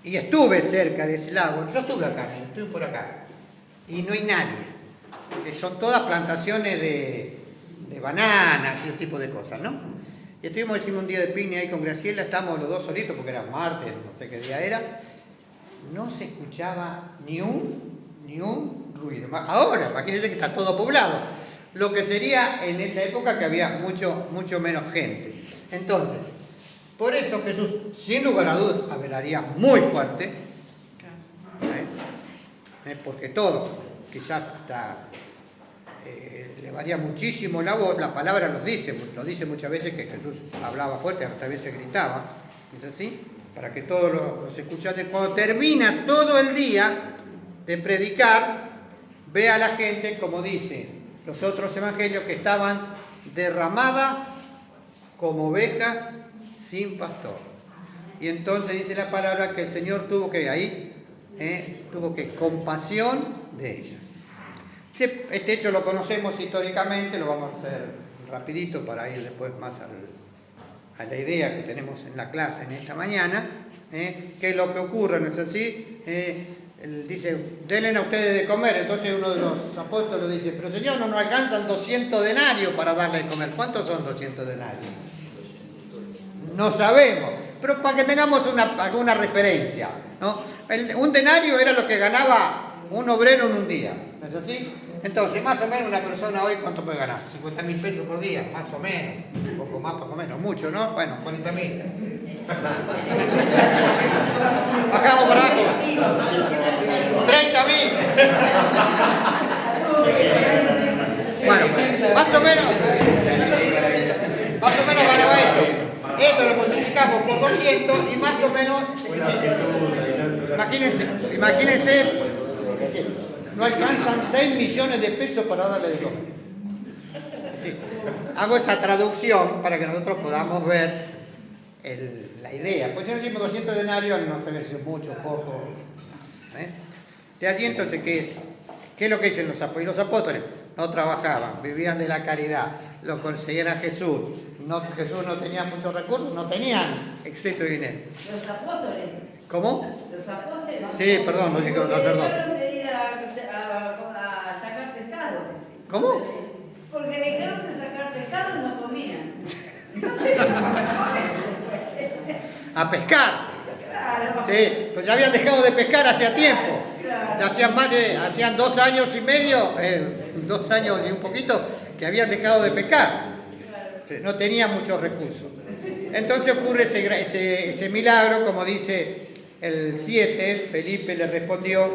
y estuve cerca de ese lago, yo estuve acá, estuve por acá. y no hay nadie. Que son todas plantaciones de bananas y ese tipo de cosas, ¿no? Y estuvimos haciendo un día de picnic ahí con Graciela, estábamos los dos solitos porque era martes, no sé qué día era. No se escuchaba ni un ruido. Ahora, imagínense que está todo poblado. Lo que sería en esa época que había mucho menos gente. Entonces, por eso Jesús, sin lugar a dudas, hablaría muy fuerte. Porque todos, quizás hasta le varía muchísimo la voz, la palabra lo dice muchas veces que Jesús hablaba fuerte, hasta a veces gritaba, ¿es así? Para que todos los escuchasen. Cuando termina todo el día de predicar, ve a la gente, como dice los otros evangelios, que estaban derramadas como ovejas sin pastor. Y entonces dice la palabra que el Señor tuvo que compasión de ellas. Este hecho lo conocemos históricamente, lo vamos a hacer rapidito para ir después más a la idea que tenemos en la clase en esta mañana, que es lo que ocurre, ¿no es así? Dice, denle a ustedes de comer. Entonces uno de los apóstoles dice, pero Señor, no nos alcanzan 200 denarios para darle de comer. ¿Cuántos son 200 denarios? No sabemos, pero para que tengamos alguna referencia, ¿no? Un denario era lo que ganaba un obrero en un día, ¿no es así? Entonces, más o menos una persona hoy, ¿cuánto puede ganar? 50.000 pesos por día, más o menos, un poco más, poco menos, mucho, ¿no? Bueno, 40.000. Bajamos para abajo. 30.000. Bueno, más o menos ganaba esto. Esto lo multiplicamos por 200 y más o menos, imagínense, no alcanzan 6 millones de pesos para darle de comer. Sí. Hago esa traducción para que nosotros podamos ver la idea. Pues si no decimos 200 denarios, no se ve si es mucho, poco. De allí entonces, ¿qué es lo que dicen los apóstoles? Los apóstoles no trabajaban, vivían de la caridad, lo conseguían a Jesús. Jesús no tenía muchos recursos, no tenían exceso de dinero. Los apóstoles. ¿Cómo? Los apóstoles. Sí, perdón, no dije los sacerdotes. Dejaron de ir a sacar pescado. ¿Cómo? Porque dejaron de sacar pescado y no comían. A pescar. Claro. Sí, pues ya habían dejado de pescar hacía tiempo. Claro. Ya hacían 2 años y medio, 2 años y un poquito, que habían dejado de pescar. No tenían muchos recursos. Entonces ocurre ese milagro, como dice el 7, Felipe le respondió,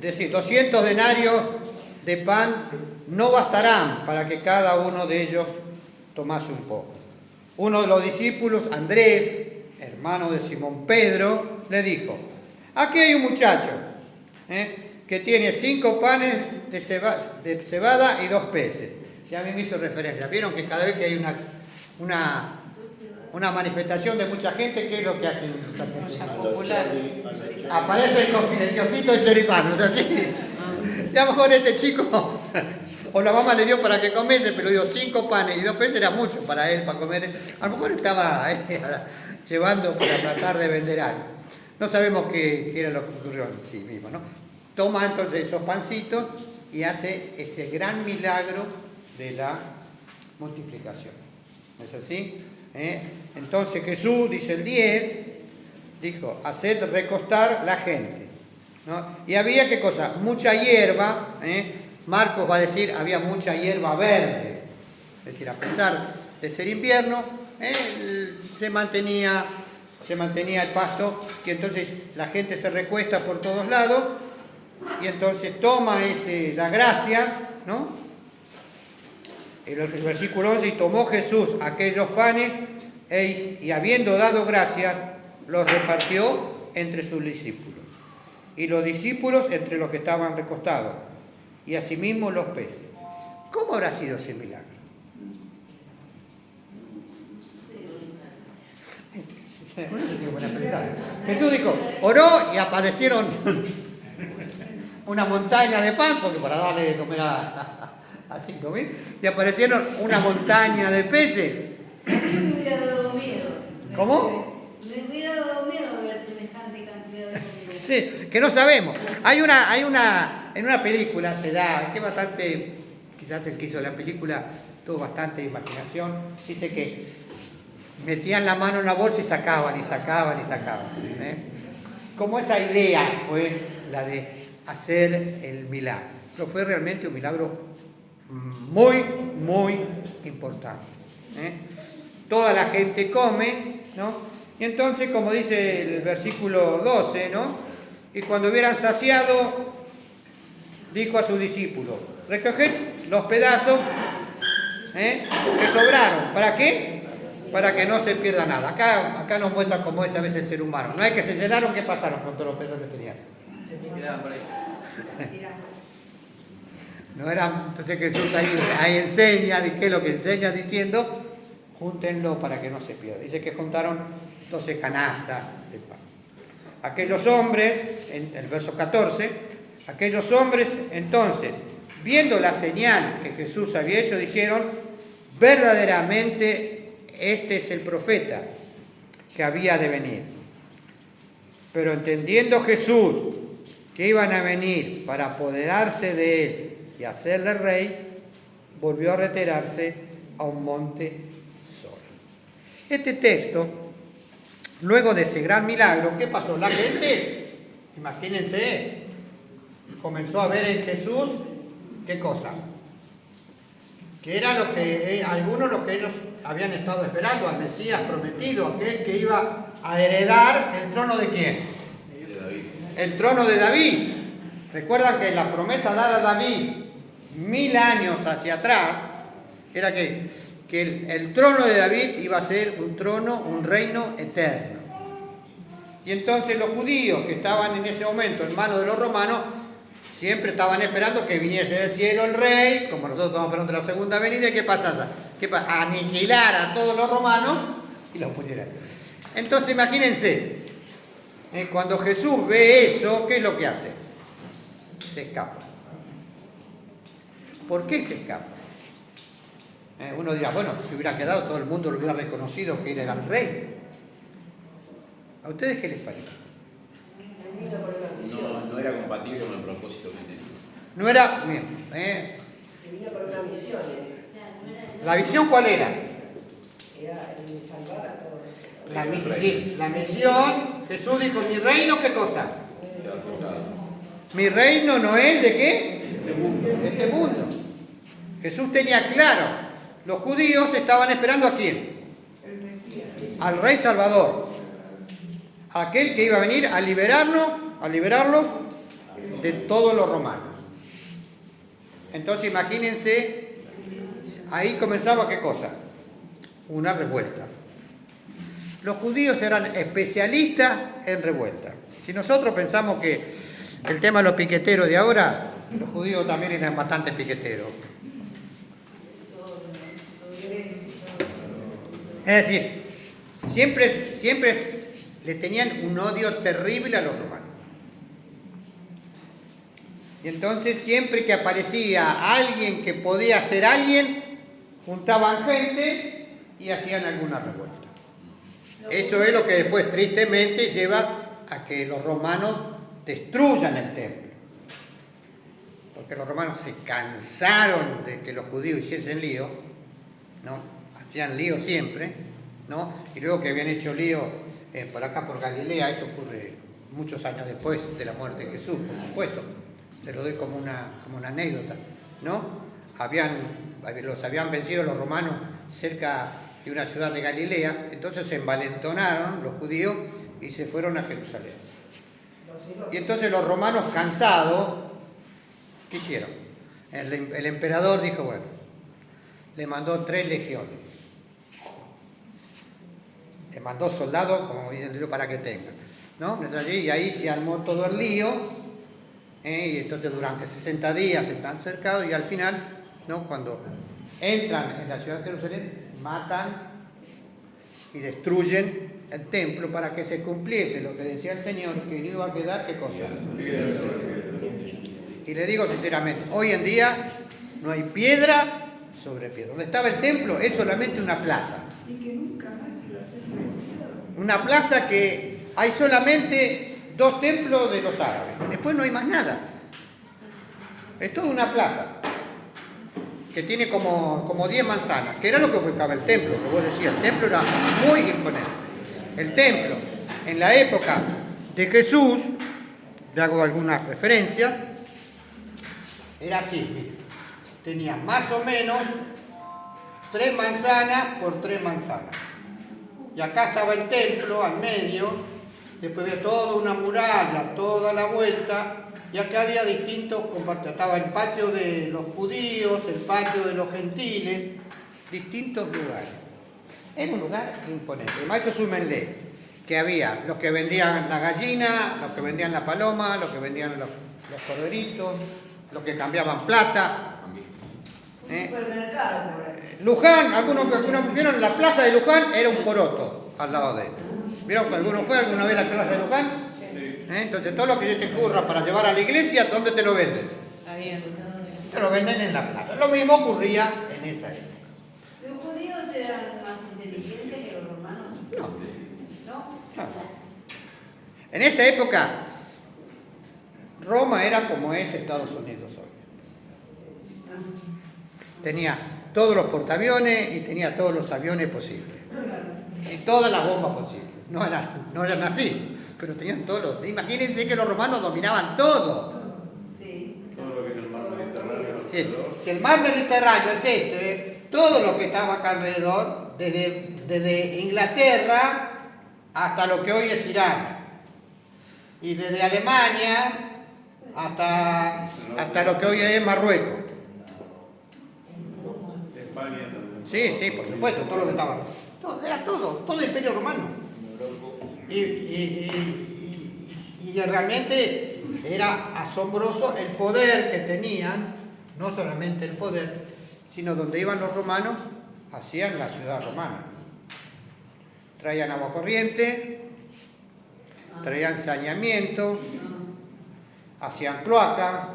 decir, 200 denarios de pan no bastarán para que cada uno de ellos tomase un poco. Uno de los discípulos, Andrés, hermano de Simón Pedro, le dijo, aquí hay un muchacho que tiene 5 panes de cebada y 2 peces. Ya me hizo referencia. Vieron que cada vez que hay una manifestación de mucha gente, ¿qué es lo que hacen los argentinos? Popular. Aparece el kiosquito de choripán, ¿no es así? Y a lo mejor este chico, o la mamá le dio para que comiese, pero dio 5 panes y 2 peces, era mucho para él, para comer. A lo mejor estaba llevando para tratar de vender algo. No sabemos qué era lo que ocurrió en sí mismo, ¿no? Toma entonces esos pancitos y hace ese gran milagro de la multiplicación. ¿No es así? Entonces Jesús, dice el 10, dijo, haced recostar la gente, ¿no? Y había, ¿qué cosa? Mucha hierba, Marcos va a decir, había mucha hierba verde. Es decir, a pesar de ser invierno, se mantenía el pasto, y entonces la gente se recuesta por todos lados, y entonces toma las gracias, ¿no? El versículo 11, y tomó Jesús aquellos panes, y habiendo dado gracias, los repartió entre sus discípulos. Y los discípulos entre los que estaban recostados, y asimismo los peces. ¿Cómo habrá sido ese milagro? Jesús dijo, oró y aparecieron una montaña de pan, porque para darle de comer a 5.000, y aparecieron una montaña de peces. Me hubiera dado miedo. ¿Cómo? Me hubiera dado miedo ver semejante cantidad de comida. Sí, que no sabemos. En una película se da, que bastante, quizás el que hizo la película tuvo bastante imaginación, dice que metían la mano en la bolsa y sacaban, y sacaban, y sacaban. Como esa idea fue la de hacer el milagro. Pero fue realmente un milagro muy, muy importante. Toda la gente come, ¿no? Y entonces, como dice el versículo 12, ¿no? Y cuando hubieran saciado, dijo a sus discípulos, recoged los pedazos que sobraron. ¿Para qué? Para que no se pierda nada. Acá nos muestra cómo es a veces el ser humano. No es que se llenaron, ¿qué pasaron con todos los pedazos que tenían? Se quedaban por ahí. No era, entonces Jesús ahí enseña, ¿qué es lo que enseña? Diciendo, júntenlo para que no se pierda. Dice que juntaron 12 canastas de pan. Aquellos hombres, en el verso 14, aquellos hombres entonces, viendo la señal que Jesús había hecho, dijeron, verdaderamente este es el profeta que había de venir. Pero entendiendo Jesús que iban a venir para apoderarse de él y hacerle rey, volvió a retirarse a un monte solo. Este texto, luego de ese gran milagro, ¿qué pasó? La gente, imagínense, comenzó a ver en Jesús, ¿qué cosa? Que era lo que algunos lo que ellos habían estado esperando, al Mesías prometido, aquel que iba a heredar el trono de ¿quién? De David. El trono de David. Recuerdan que la promesa dada a David 1000 años hacia atrás era que el trono de David iba a ser un trono, un reino eterno. Y entonces los judíos que estaban en ese momento en manos de los romanos siempre estaban esperando que viniese del cielo el rey, como nosotros estamos esperando la segunda venida. ¿Y qué pasa? Aniquilar a todos los romanos y los pusieran. Entonces imagínense, cuando Jesús ve eso, ¿qué es lo que hace? Se escapa. ¿Por qué se escapa? Uno dirá, bueno, si hubiera quedado todo el mundo lo hubiera reconocido que él era el rey. ¿A ustedes qué les parece? No era compatible con el propósito que tenía. No era, bien, Vino por una misión. ¿la visión cuál era? Era el salvar a todos. La misión, Jesús dijo, mi reino, ¿qué cosa? Se ha acercado. Mi reino no es de qué? Este mundo. Jesús tenía claro, los judíos estaban esperando ¿a quién? El Mesías. Al Rey Salvador, aquel que iba a venir a liberarlos de todos los romanos. Entonces imagínense, ahí comenzaba ¿qué cosa? Una revuelta. Los judíos eran especialistas en revuelta. Si nosotros pensamos que el tema de los piqueteros de ahora, los judíos también eran bastante piqueteros. Es decir, siempre le tenían un odio terrible a los romanos. Y entonces siempre que aparecía alguien que podía ser alguien, juntaban gente y hacían alguna revuelta. Eso es lo que después tristemente lleva a que los romanos destruyan el templo. Porque los romanos se cansaron de que los judíos hiciesen lío, ¿no? Hacían lío siempre, ¿no? Y luego que habían hecho lío por acá, por Galilea, eso ocurre muchos años después de la muerte de Jesús, por supuesto. Se lo doy como una anécdota, ¿no? Los habían vencido los romanos cerca de una ciudad de Galilea, entonces se envalentonaron los judíos y se fueron a Jerusalén. Y entonces los romanos, cansados, ¿qué hicieron? El emperador dijo, bueno, le mandó 3 legiones. Le mandó soldados, como dicen, para que tengan, ¿no? Y ahí se armó todo el lío, y entonces durante 60 días están cercados y al final, ¿no? Cuando entran en la ciudad de Jerusalén, matan y destruyen el templo para que se cumpliese lo que decía el Señor, que iba a quedar, ¿qué cosa? Y le digo sinceramente, hoy en día no hay piedra sobre piedra. Donde estaba el templo es solamente una plaza. Y que nunca más iba a ser recuperado. Una plaza que hay solamente 2 templos de los árabes. Después no hay más nada. Es toda una plaza que tiene como 10 manzanas, que era lo que ocupaba el templo, que vos decías, el templo era muy imponente. El templo, en la época de Jesús, le hago alguna referencia, era así, tenía más o menos 3 manzanas por 3 manzanas. Y acá estaba el templo al medio, después había toda una muralla, toda la vuelta, y acá había distintos compartimentos. Estaba el patio de los judíos, el patio de los gentiles, distintos lugares. Era un lugar imponente. Además, eso súmenle, que había los que vendían la gallina, los que vendían la paloma, los que vendían los corderitos, los que cambiaban plata. Un supermercado por ahí. Luján, algunos vieron la plaza de Luján, era un poroto al lado de él. ¿Vieron que alguno fue alguna vez a la plaza de Luján? Sí. Entonces todo lo que se te ocurra para llevar a la iglesia, ¿dónde te lo venden? Ahí en... Te lo venden en la plaza. Lo mismo ocurría en esa época. ¿Los judíos eran más inteligentes que los romanos? No, ¿No? no. En esa época, Roma era como es Estados Unidos hoy. Tenía todos los portaaviones y tenía todos los aviones posibles. Y todas las bombas posibles. No eran así, pero tenían todos los... Imagínense que los romanos dominaban todo. Sí. Todo lo que es el mar Mediterráneo. Si el mar Mediterráneo es este, todo lo que estaba acá alrededor, desde Inglaterra hasta lo que hoy es Irán, y desde Alemania hasta lo que hoy es Marruecos. España también. Sí, por supuesto, todo lo que estaba. Era todo el Imperio Romano. Y realmente era asombroso el poder que tenían, no solamente el poder, sino donde iban los romanos, hacían la ciudad romana. Traían agua corriente, traían saneamiento, hacían cloacas.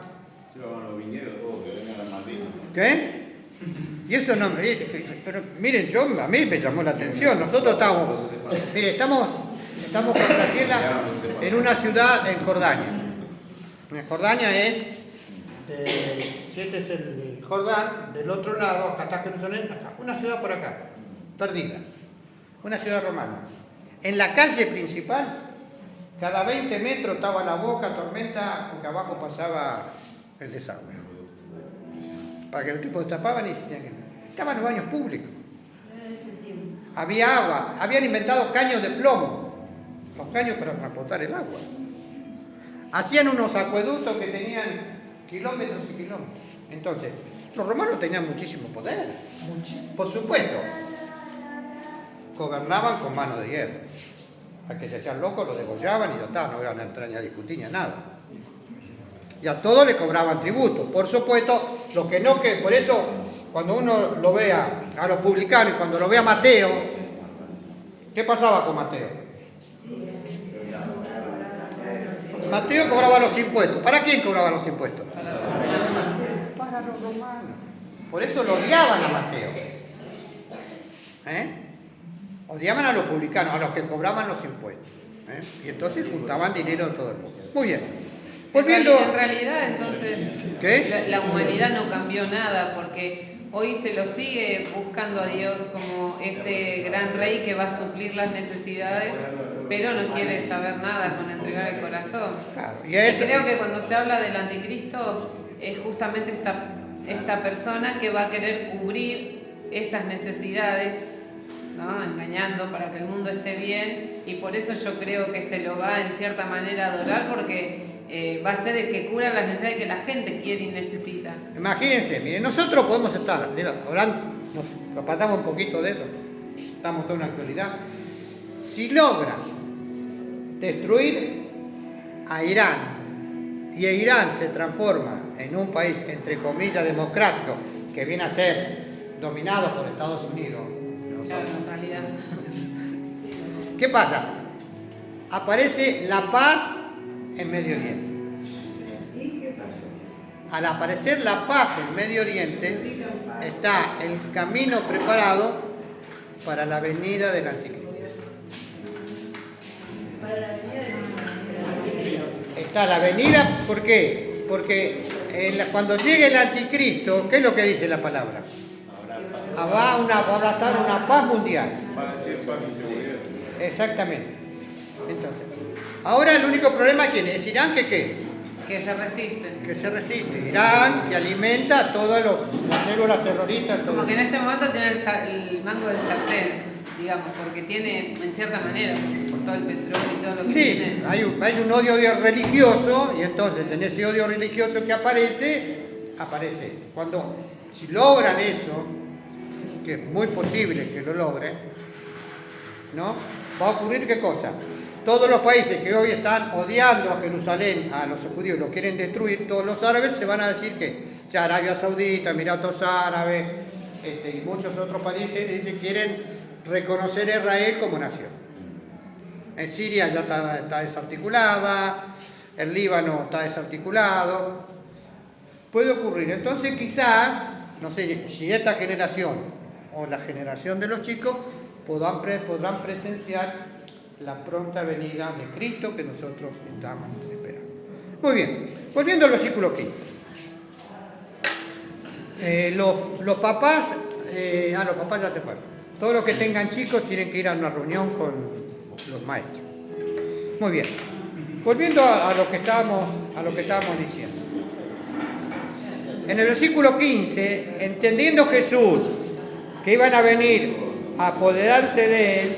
Se van los viñedos, todo, que vengan las Malvinas. ¿Qué? Y eso no, pero miren, a mí me llamó la atención. Nosotros estamos con Graciela en una ciudad en Jordania. En Jordania si este es el Jordán, del otro lado, acá está Jerusalén, acá, una ciudad por acá, perdida, una ciudad romana. En la calle principal, cada 20 metros estaba la boca, tormenta, porque abajo pasaba el desagüe. Para que los tipos destapaban y se tenían que... Estaban los baños públicos. Había agua, habían inventado caños de plomo, los caños para transportar el agua. Hacían unos acueductos que tenían kilómetros y kilómetros. Entonces, los romanos tenían muchísimo poder, por supuesto. Gobernaban con mano de hierro. Al que se hacían locos lo degollaban y ya está, no iban a entrar ni a discutir ni a nada. Y a todos le cobraban tributo. Por supuesto, lo que no, que por eso, cuando uno lo ve a los publicanos y cuando lo ve a Mateo, ¿qué pasaba con Mateo? Mateo cobraba los impuestos. ¿Para quién cobraba los impuestos? Para los romanos. Por eso lo odiaban a Mateo. Odiaban a los publicanos, a los que cobraban los impuestos. Y entonces juntaban dinero de todo el mundo. Muy bien. Volviendo... En realidad, entonces, ¿qué? la humanidad no cambió nada, porque hoy se lo sigue buscando a Dios como ese gran rey que va a suplir las necesidades, pero no quiere saber nada con entregar el corazón. Claro, y creo que cuando se habla del anticristo, es justamente esta persona que va a querer cubrir esas necesidades, ¿no? Engañando para que el mundo esté bien, y por eso yo creo que se lo va en cierta manera a adorar, porque va a ser el que cura las necesidades que la gente quiere y necesita. Imagínense, miren, nosotros podemos estar, hablando, nos apartamos un poquito de eso, estamos en toda una actualidad. Si logran destruir a Irán, y Irán se transforma en un país, entre comillas, democrático, que viene a ser dominado por Estados Unidos, Claro, en realidad. ¿qué pasa? Aparece la paz en Medio Oriente. ¿Y qué pasó? Al aparecer la paz en Medio Oriente, está el camino preparado para la venida del anticristo. Para la vida de Está la venida, ¿por qué? Porque cuando llegue el anticristo, ¿qué es lo que dice la palabra? Va a estar una paz mundial. Va a decir paz y seguridad. Exactamente. Entonces, ahora el único problema, ¿quién es? Irán, que ¿qué? Que se resisten. Que se resiste. Irán, que alimenta a todas las células terroristas. Como todo que en eso. este momento tiene el mango del sartén, digamos, porque tiene, en cierta manera, por todo el petróleo y todo lo que Sí, tiene. hay un odio religioso, y entonces en ese odio religioso que aparece. Si logran eso, que es muy posible que lo logren, ¿no? Va a ocurrir ¿qué cosa? Todos los países que hoy están odiando a Jerusalén, a los judíos, lo quieren destruir, todos los árabes se van a decir que ya Arabia Saudita, Emiratos Árabes y muchos otros países dicen quieren reconocer a Israel como nación. En Siria ya está desarticulada, el Líbano está desarticulado. Puede ocurrir. Entonces quizás, no sé, si esta generación o la generación de los chicos podrán presenciar la pronta venida de Cristo que nosotros estamos esperando. Muy bien, volviendo al versículo 15. Los papás ya se fueron. Todos los que tengan chicos tienen que ir a una reunión con los maestros. Muy bien, volviendo a lo que estábamos diciendo. En el versículo 15, entendiendo Jesús que iban a venir a apoderarse de él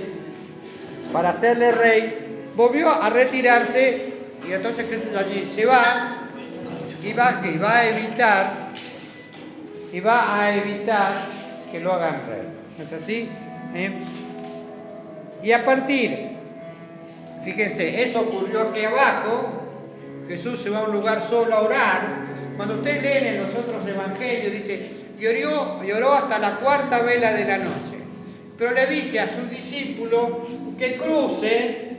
para hacerle rey, volvió a retirarse y entonces Jesús allí se va y va a evitar que lo hagan rey. ¿No es así? Y a partir, fíjense, eso ocurrió aquí abajo. Jesús se va a un lugar solo a orar. Cuando ustedes leen en los otros evangelios, dice, y oró hasta la cuarta vela de la noche. Pero le dice a sus discípulos que crucen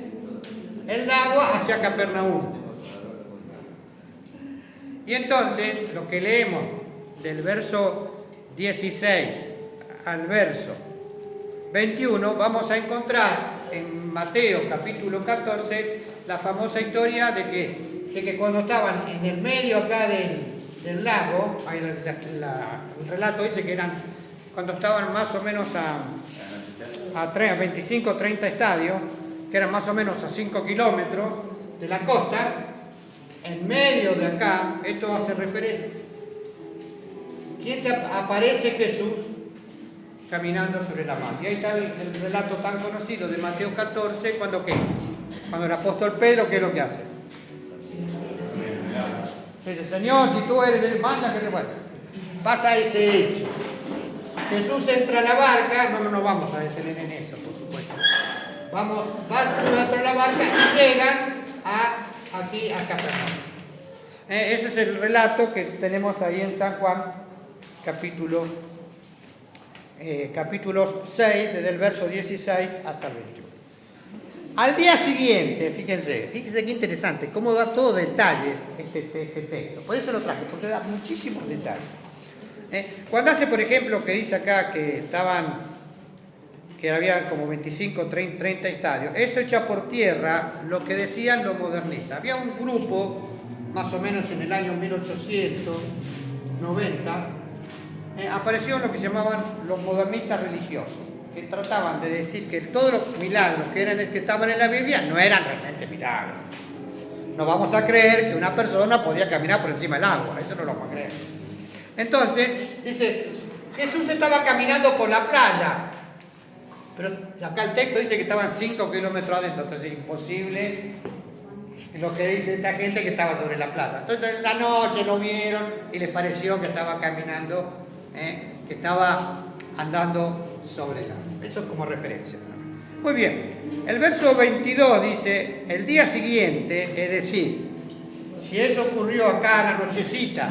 el lago hacia Capernaum. Y entonces, lo que leemos del verso 16 al verso 21, vamos a encontrar en Mateo capítulo 14 la famosa historia de que cuando estaban en el medio acá del lago, el relato dice que eran cuando estaban más o menos a 25 o 30 estadios, que eran más o menos a 5 kilómetros de la costa, en medio de acá, esto hace referencia. ¿Quién se aparece? Jesús caminando sobre la mar. Y ahí está el relato tan conocido de Mateo 14, cuando el apóstol Pedro, ¿qué es lo que hace? Dice, Señor, si tú eres el manda, que te bueno. Pasa ese hecho. Jesús entra a la barca, no vamos a detener en eso, por supuesto. Entra a la barca y llegan aquí a Capernaum. Ese es el relato que tenemos ahí en San Juan, capítulo 6, desde el verso 16 hasta el 21. Al día siguiente, fíjense qué interesante, cómo da todo detalle este texto. Por eso lo traje, porque da muchísimos detalles. Cuando hace, por ejemplo, que dice acá que había como 25, 30 estadios, eso echa por tierra lo que decían los modernistas. Había un grupo, más o menos en el año 1890, aparecieron lo que se llamaban los modernistas religiosos, que trataban de decir que todos los milagros que estaban en la Biblia no eran realmente milagros. No vamos a creer que una persona podía caminar por encima del agua, eso no lo vamos a creer. Entonces, dice, Jesús estaba caminando por la playa, pero acá el texto dice que estaban 5 kilómetros adentro, entonces es imposible lo que dice esta gente que estaba sobre la playa. Entonces en la noche lo vieron y les pareció que estaba caminando, que estaba andando sobre el agua. Eso es como referencia. Muy bien, el verso 22 dice, el día siguiente, es decir, si eso ocurrió acá a la nochecita,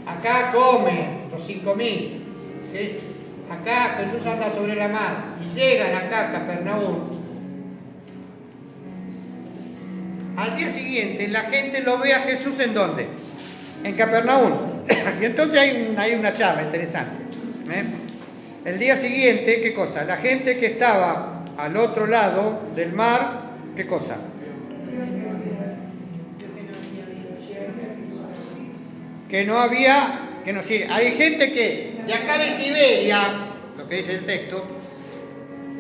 acá comen los 5.000, ¿sí? Acá Jesús anda sobre la mar y llegan acá a Capernaum. Al día siguiente la gente lo ve a Jesús ¿en dónde? En Capernaum. Y entonces hay una charla interesante. El día siguiente, ¿qué cosa? La gente que estaba al otro lado del mar, ¿qué cosa? que no había, que no sí, hay gente que de acá de Tiberia, lo que dice el texto,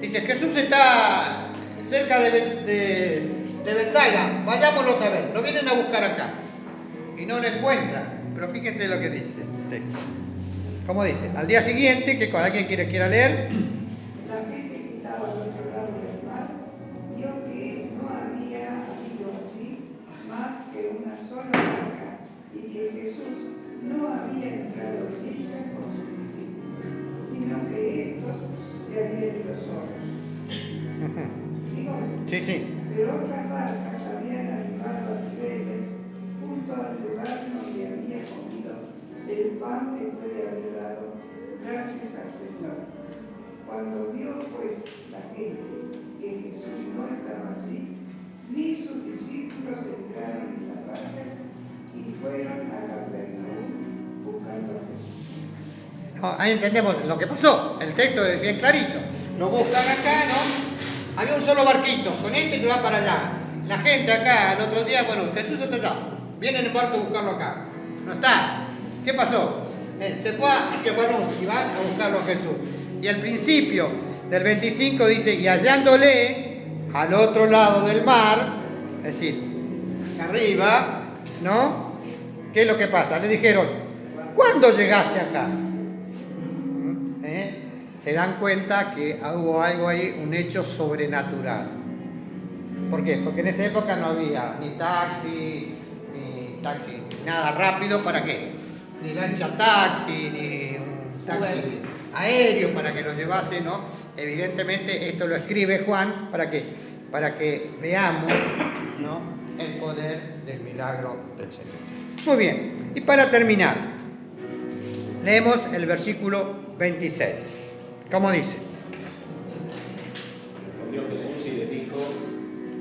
dice Jesús está cerca de Bethsaida, vayámoslo a ver, lo vienen a buscar acá y no lo encuentran, pero fíjense lo que dice el texto. ¿Cómo dice? Al día siguiente, que con alguien quiera leer, La gente que estaba al otro lado del mar vio que no había habido allí más que una sola barca y que Jesús no había entrado en ella con sus discípulos, sino que estos se habían ido solos. ¿Sigo? sí, Pero otras barcas habían arribado a Tiberias, junto al lugar donde había comido el pan que fue de haber dado gracias al Señor. Cuando vio pues la gente que Jesús no estaba allí, ni sus discípulos entraron en las barcas y fueron a Capernaum buscando a Jesús. no, ahí entendemos lo que pasó, el texto es bien clarito, lo buscan acá, ¿no? Había un solo barquito, con este que va para allá, la gente acá, el otro día, bueno, Jesús está allá, vienen en barco a buscarlo acá, no está. ¿Qué pasó? Se fue a Capernaum y van a buscarlo a Jesús. Y al principio del 25 dice, y hallándole al otro lado del mar, es decir, arriba, ¿no? ¿Qué es lo que pasa? Le dijeron, ¿cuándo llegaste acá? Se dan cuenta que hubo algo ahí, un hecho sobrenatural. ¿Por qué? Porque en esa época no había ni taxi, nada rápido, ¿para qué? Ni lancha taxi, ni un taxi aéreo para que lo llevase, ¿no? Evidentemente esto lo escribe Juan, ¿para qué? Para que veamos, ¿no?, el poder del milagro del Señor. Muy bien, y para terminar, leemos el versículo 26. ¿Cómo dice? Respondió Jesús y les dijo,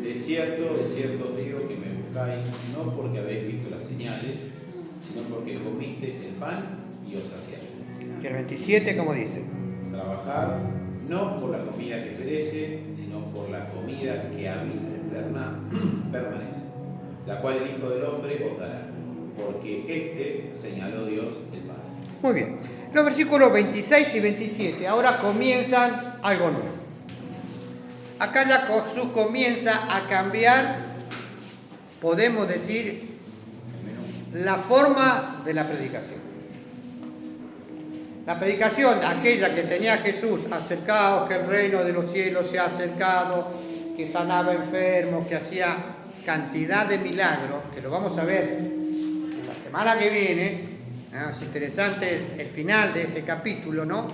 de cierto os digo que me buscáis, no porque habéis visto las señales, sino porque comisteis el pan y os saciasteis. Y el 27, ¿cómo dice? Trabajad no por la comida que perece, sino por la comida que a vida eterna permanece, la cual el Hijo del Hombre os dará, porque este señaló Dios el Padre. Muy bien. Los versículos 26 y 27 ahora comienzan algo nuevo. Acá ya Jesús comienza a cambiar, podemos decir, la forma de la predicación. La predicación, aquella que tenía Jesús, acercaos que el reino de los cielos se ha acercado, que sanaba enfermos, que hacía cantidad de milagros, que lo vamos a ver la semana que viene. Es interesante el final de este capítulo, ¿no?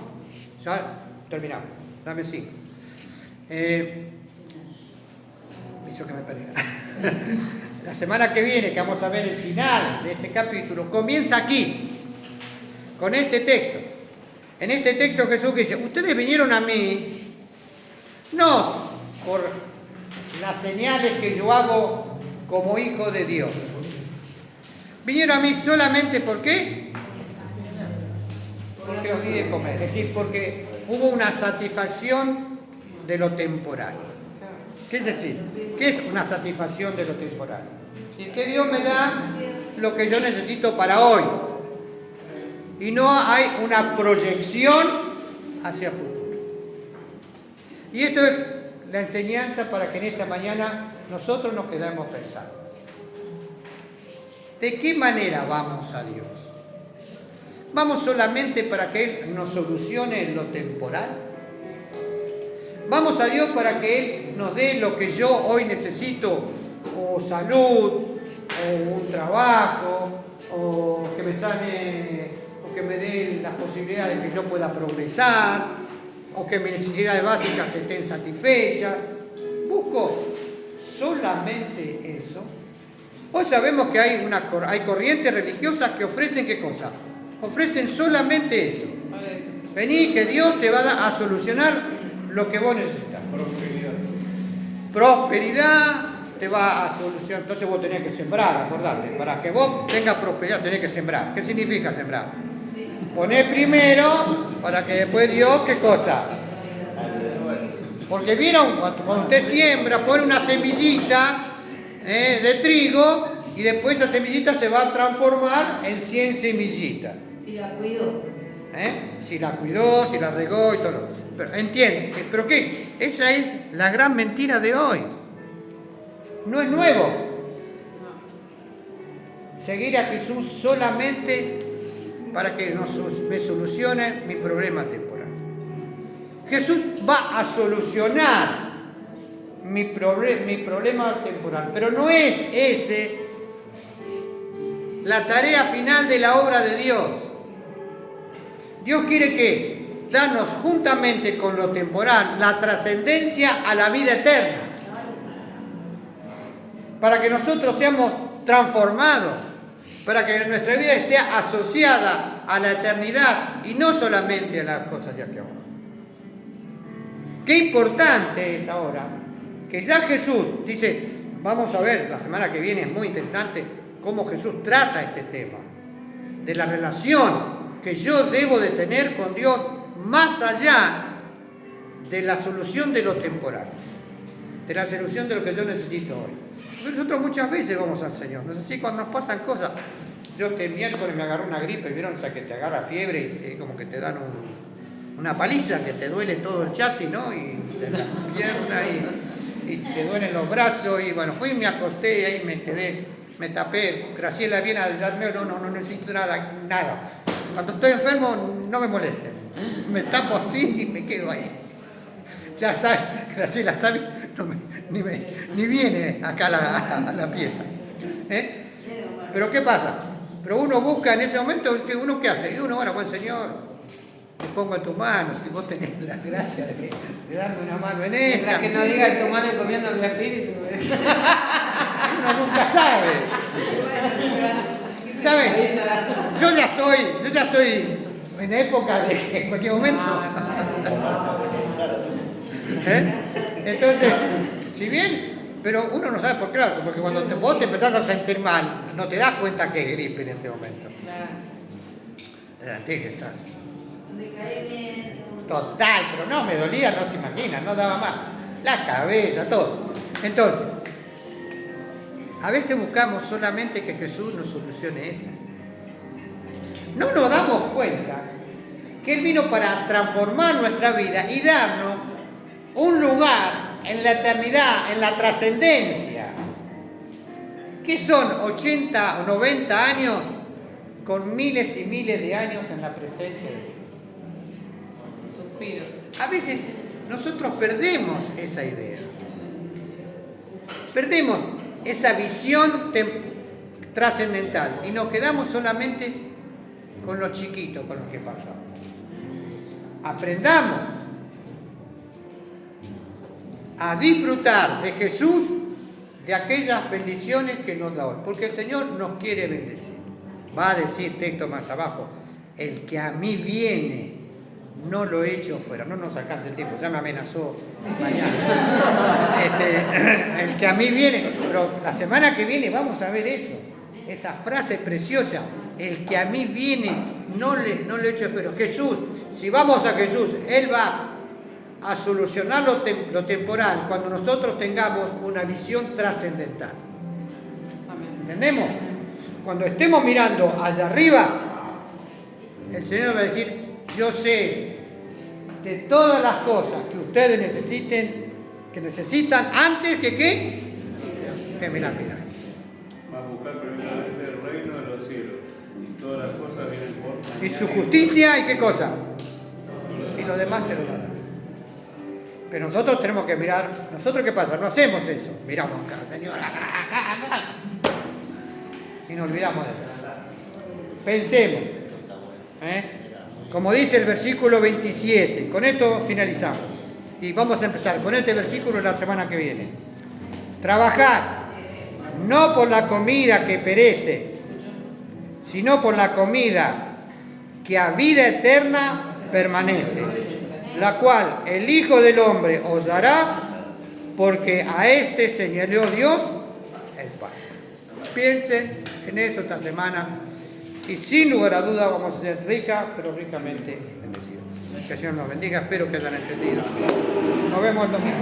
Ya terminamos. Dame 5. Hizo que me perdiera. La semana que viene, que vamos a ver el final de este capítulo, comienza aquí, con este texto. En este texto Jesús dice, ustedes vinieron a mí, no por las señales que yo hago como hijo de Dios. Vinieron a mí solamente, ¿por qué? Porque os di de comer. Es decir, porque hubo una satisfacción de lo temporal. ¿Qué es decir? ¿Qué es una satisfacción de lo temporal? Es decir, que Dios me da lo que yo necesito para hoy. Y no hay una proyección hacia futuro. Y esto es la enseñanza para que en esta mañana nosotros nos quedemos pensando. ¿De qué manera vamos a Dios? ¿Vamos solamente para que Él nos solucione lo temporal? ¿Vamos a Dios para que Él nos dé lo que yo hoy necesito? O salud, o un trabajo, o que me sane, o que me dé las posibilidades de que yo pueda progresar, o que mis necesidades básicas estén satisfechas. ¿Busco solamente eso? Hoy sabemos que hay corrientes religiosas que ofrecen ¿qué cosa? Ofrecen solamente eso. Vení que Dios te va a solucionar lo que vos necesitas. Prosperidad te va a solucionar. Entonces vos tenés que sembrar, acordate. Para que vos tengas prosperidad tenés que sembrar. ¿Qué significa sembrar? Poné primero para que después Dios, ¿qué cosa? Porque vieron, cuando usted siembra, pone una semillita de trigo y después esa semillita se va a transformar en 100 semillitas. Y la cuidó. Si la cuidó, si la regó y todo. Pero entiende, ¿pero qué? Esa es la gran mentira de hoy. No es nuevo. Seguir a Jesús solamente para que me solucione mi problema temporal. Jesús va a solucionar mi problema temporal, pero no es ese la tarea final de la obra de Dios. Dios quiere que darnos juntamente con lo temporal la trascendencia a la vida eterna, para que nosotros seamos transformados, para que nuestra vida esté asociada a la eternidad y no solamente a las cosas de aquí ahora. Qué importante es ahora que ya Jesús dice, vamos a ver, la semana que viene es muy interesante cómo Jesús trata este tema, de la relación que yo debo de tener con Dios más allá de la solución de lo temporal, de la solución de lo que yo necesito hoy. Nosotros muchas veces vamos al Señor, no sé si cuando nos pasan cosas, yo este miércoles me agarró una gripe, vieron, o sea, que te agarra fiebre y como que te dan una paliza, que te duele todo el chasis, ¿no? Y de la pierna y te duelen los brazos, y bueno, fui y me acosté y ahí me quedé, me tapé. Graciela viene a ayudarme, no necesito nada. Cuando estoy enfermo no me molesten, me tapo así y me quedo ahí. Ya sabes, Graciela sabe, ni viene acá a la pieza. Pero ¿qué pasa? Pero uno busca en ese momento, ¿uno qué hace? Y uno, bueno, buen Señor, te pongo en tus manos, y vos tenés la gracia de darme una mano en esta. Mientras que no diga en tu mano encomiendo mi espíritu. Uno nunca sabe. ¿Sabes? Yo ya estoy en época de que en cualquier momento. Entonces, si bien, pero uno no sabe por qué, claro, porque cuando vos te empezás a sentir mal, no te das cuenta que es gripe en ese momento. Tiene que estar. Total, pero no, me dolía, no se imagina, no daba más. La cabeza, todo. Entonces, a veces buscamos solamente que Jesús nos solucione eso. No nos damos cuenta que Él vino para transformar nuestra vida y darnos un lugar en la eternidad, en la trascendencia. ¿Qué son 80 o 90 años con miles y miles de años en la presencia de Dios? Suspiro. A veces nosotros perdemos esa idea. Perdemos esa visión trascendental y nos quedamos solamente con lo chiquito, con lo que pasa. Aprendamos a disfrutar de Jesús, de aquellas bendiciones que nos da hoy, porque el Señor nos quiere bendecir. Va a decir texto más abajo, el que a mí viene, no lo echo fuera. No nos alcanza el tiempo, ya me amenazó mañana. El que a mí viene, pero la semana que viene vamos a ver eso, esa frase preciosa, el que a mí viene, no le echo fuera. Jesús, si vamos a Jesús, Él va a solucionar lo temporal cuando nosotros tengamos una visión trascendental. ¿Entendemos? Cuando estemos mirando allá arriba, el Señor va a decir, yo sé de todas las cosas que ustedes necesitan antes que ¿qué? Que me la pidan. Más buscar primeramente el reino de los cielos y todas las cosas vienen por Y su justicia y qué cosa. Y lo demás te lo va a dar. Pero nosotros tenemos que mirar, ¿nosotros qué pasa? No hacemos eso. Miramos acá, Señor. Y nos olvidamos de eso. Pensemos. Como dice el versículo 27, con esto finalizamos. Y vamos a empezar con este versículo la semana que viene. Trabajad, no por la comida que perece, sino por la comida que a vida eterna permanece, la cual el Hijo del Hombre os dará, porque a este señaló Dios el Padre. Piensen en eso esta semana. Y sin lugar a duda vamos a ser ricas, pero ricamente bendecidos. Que el Señor nos bendiga, espero que hayan entendido. Nos vemos el domingo.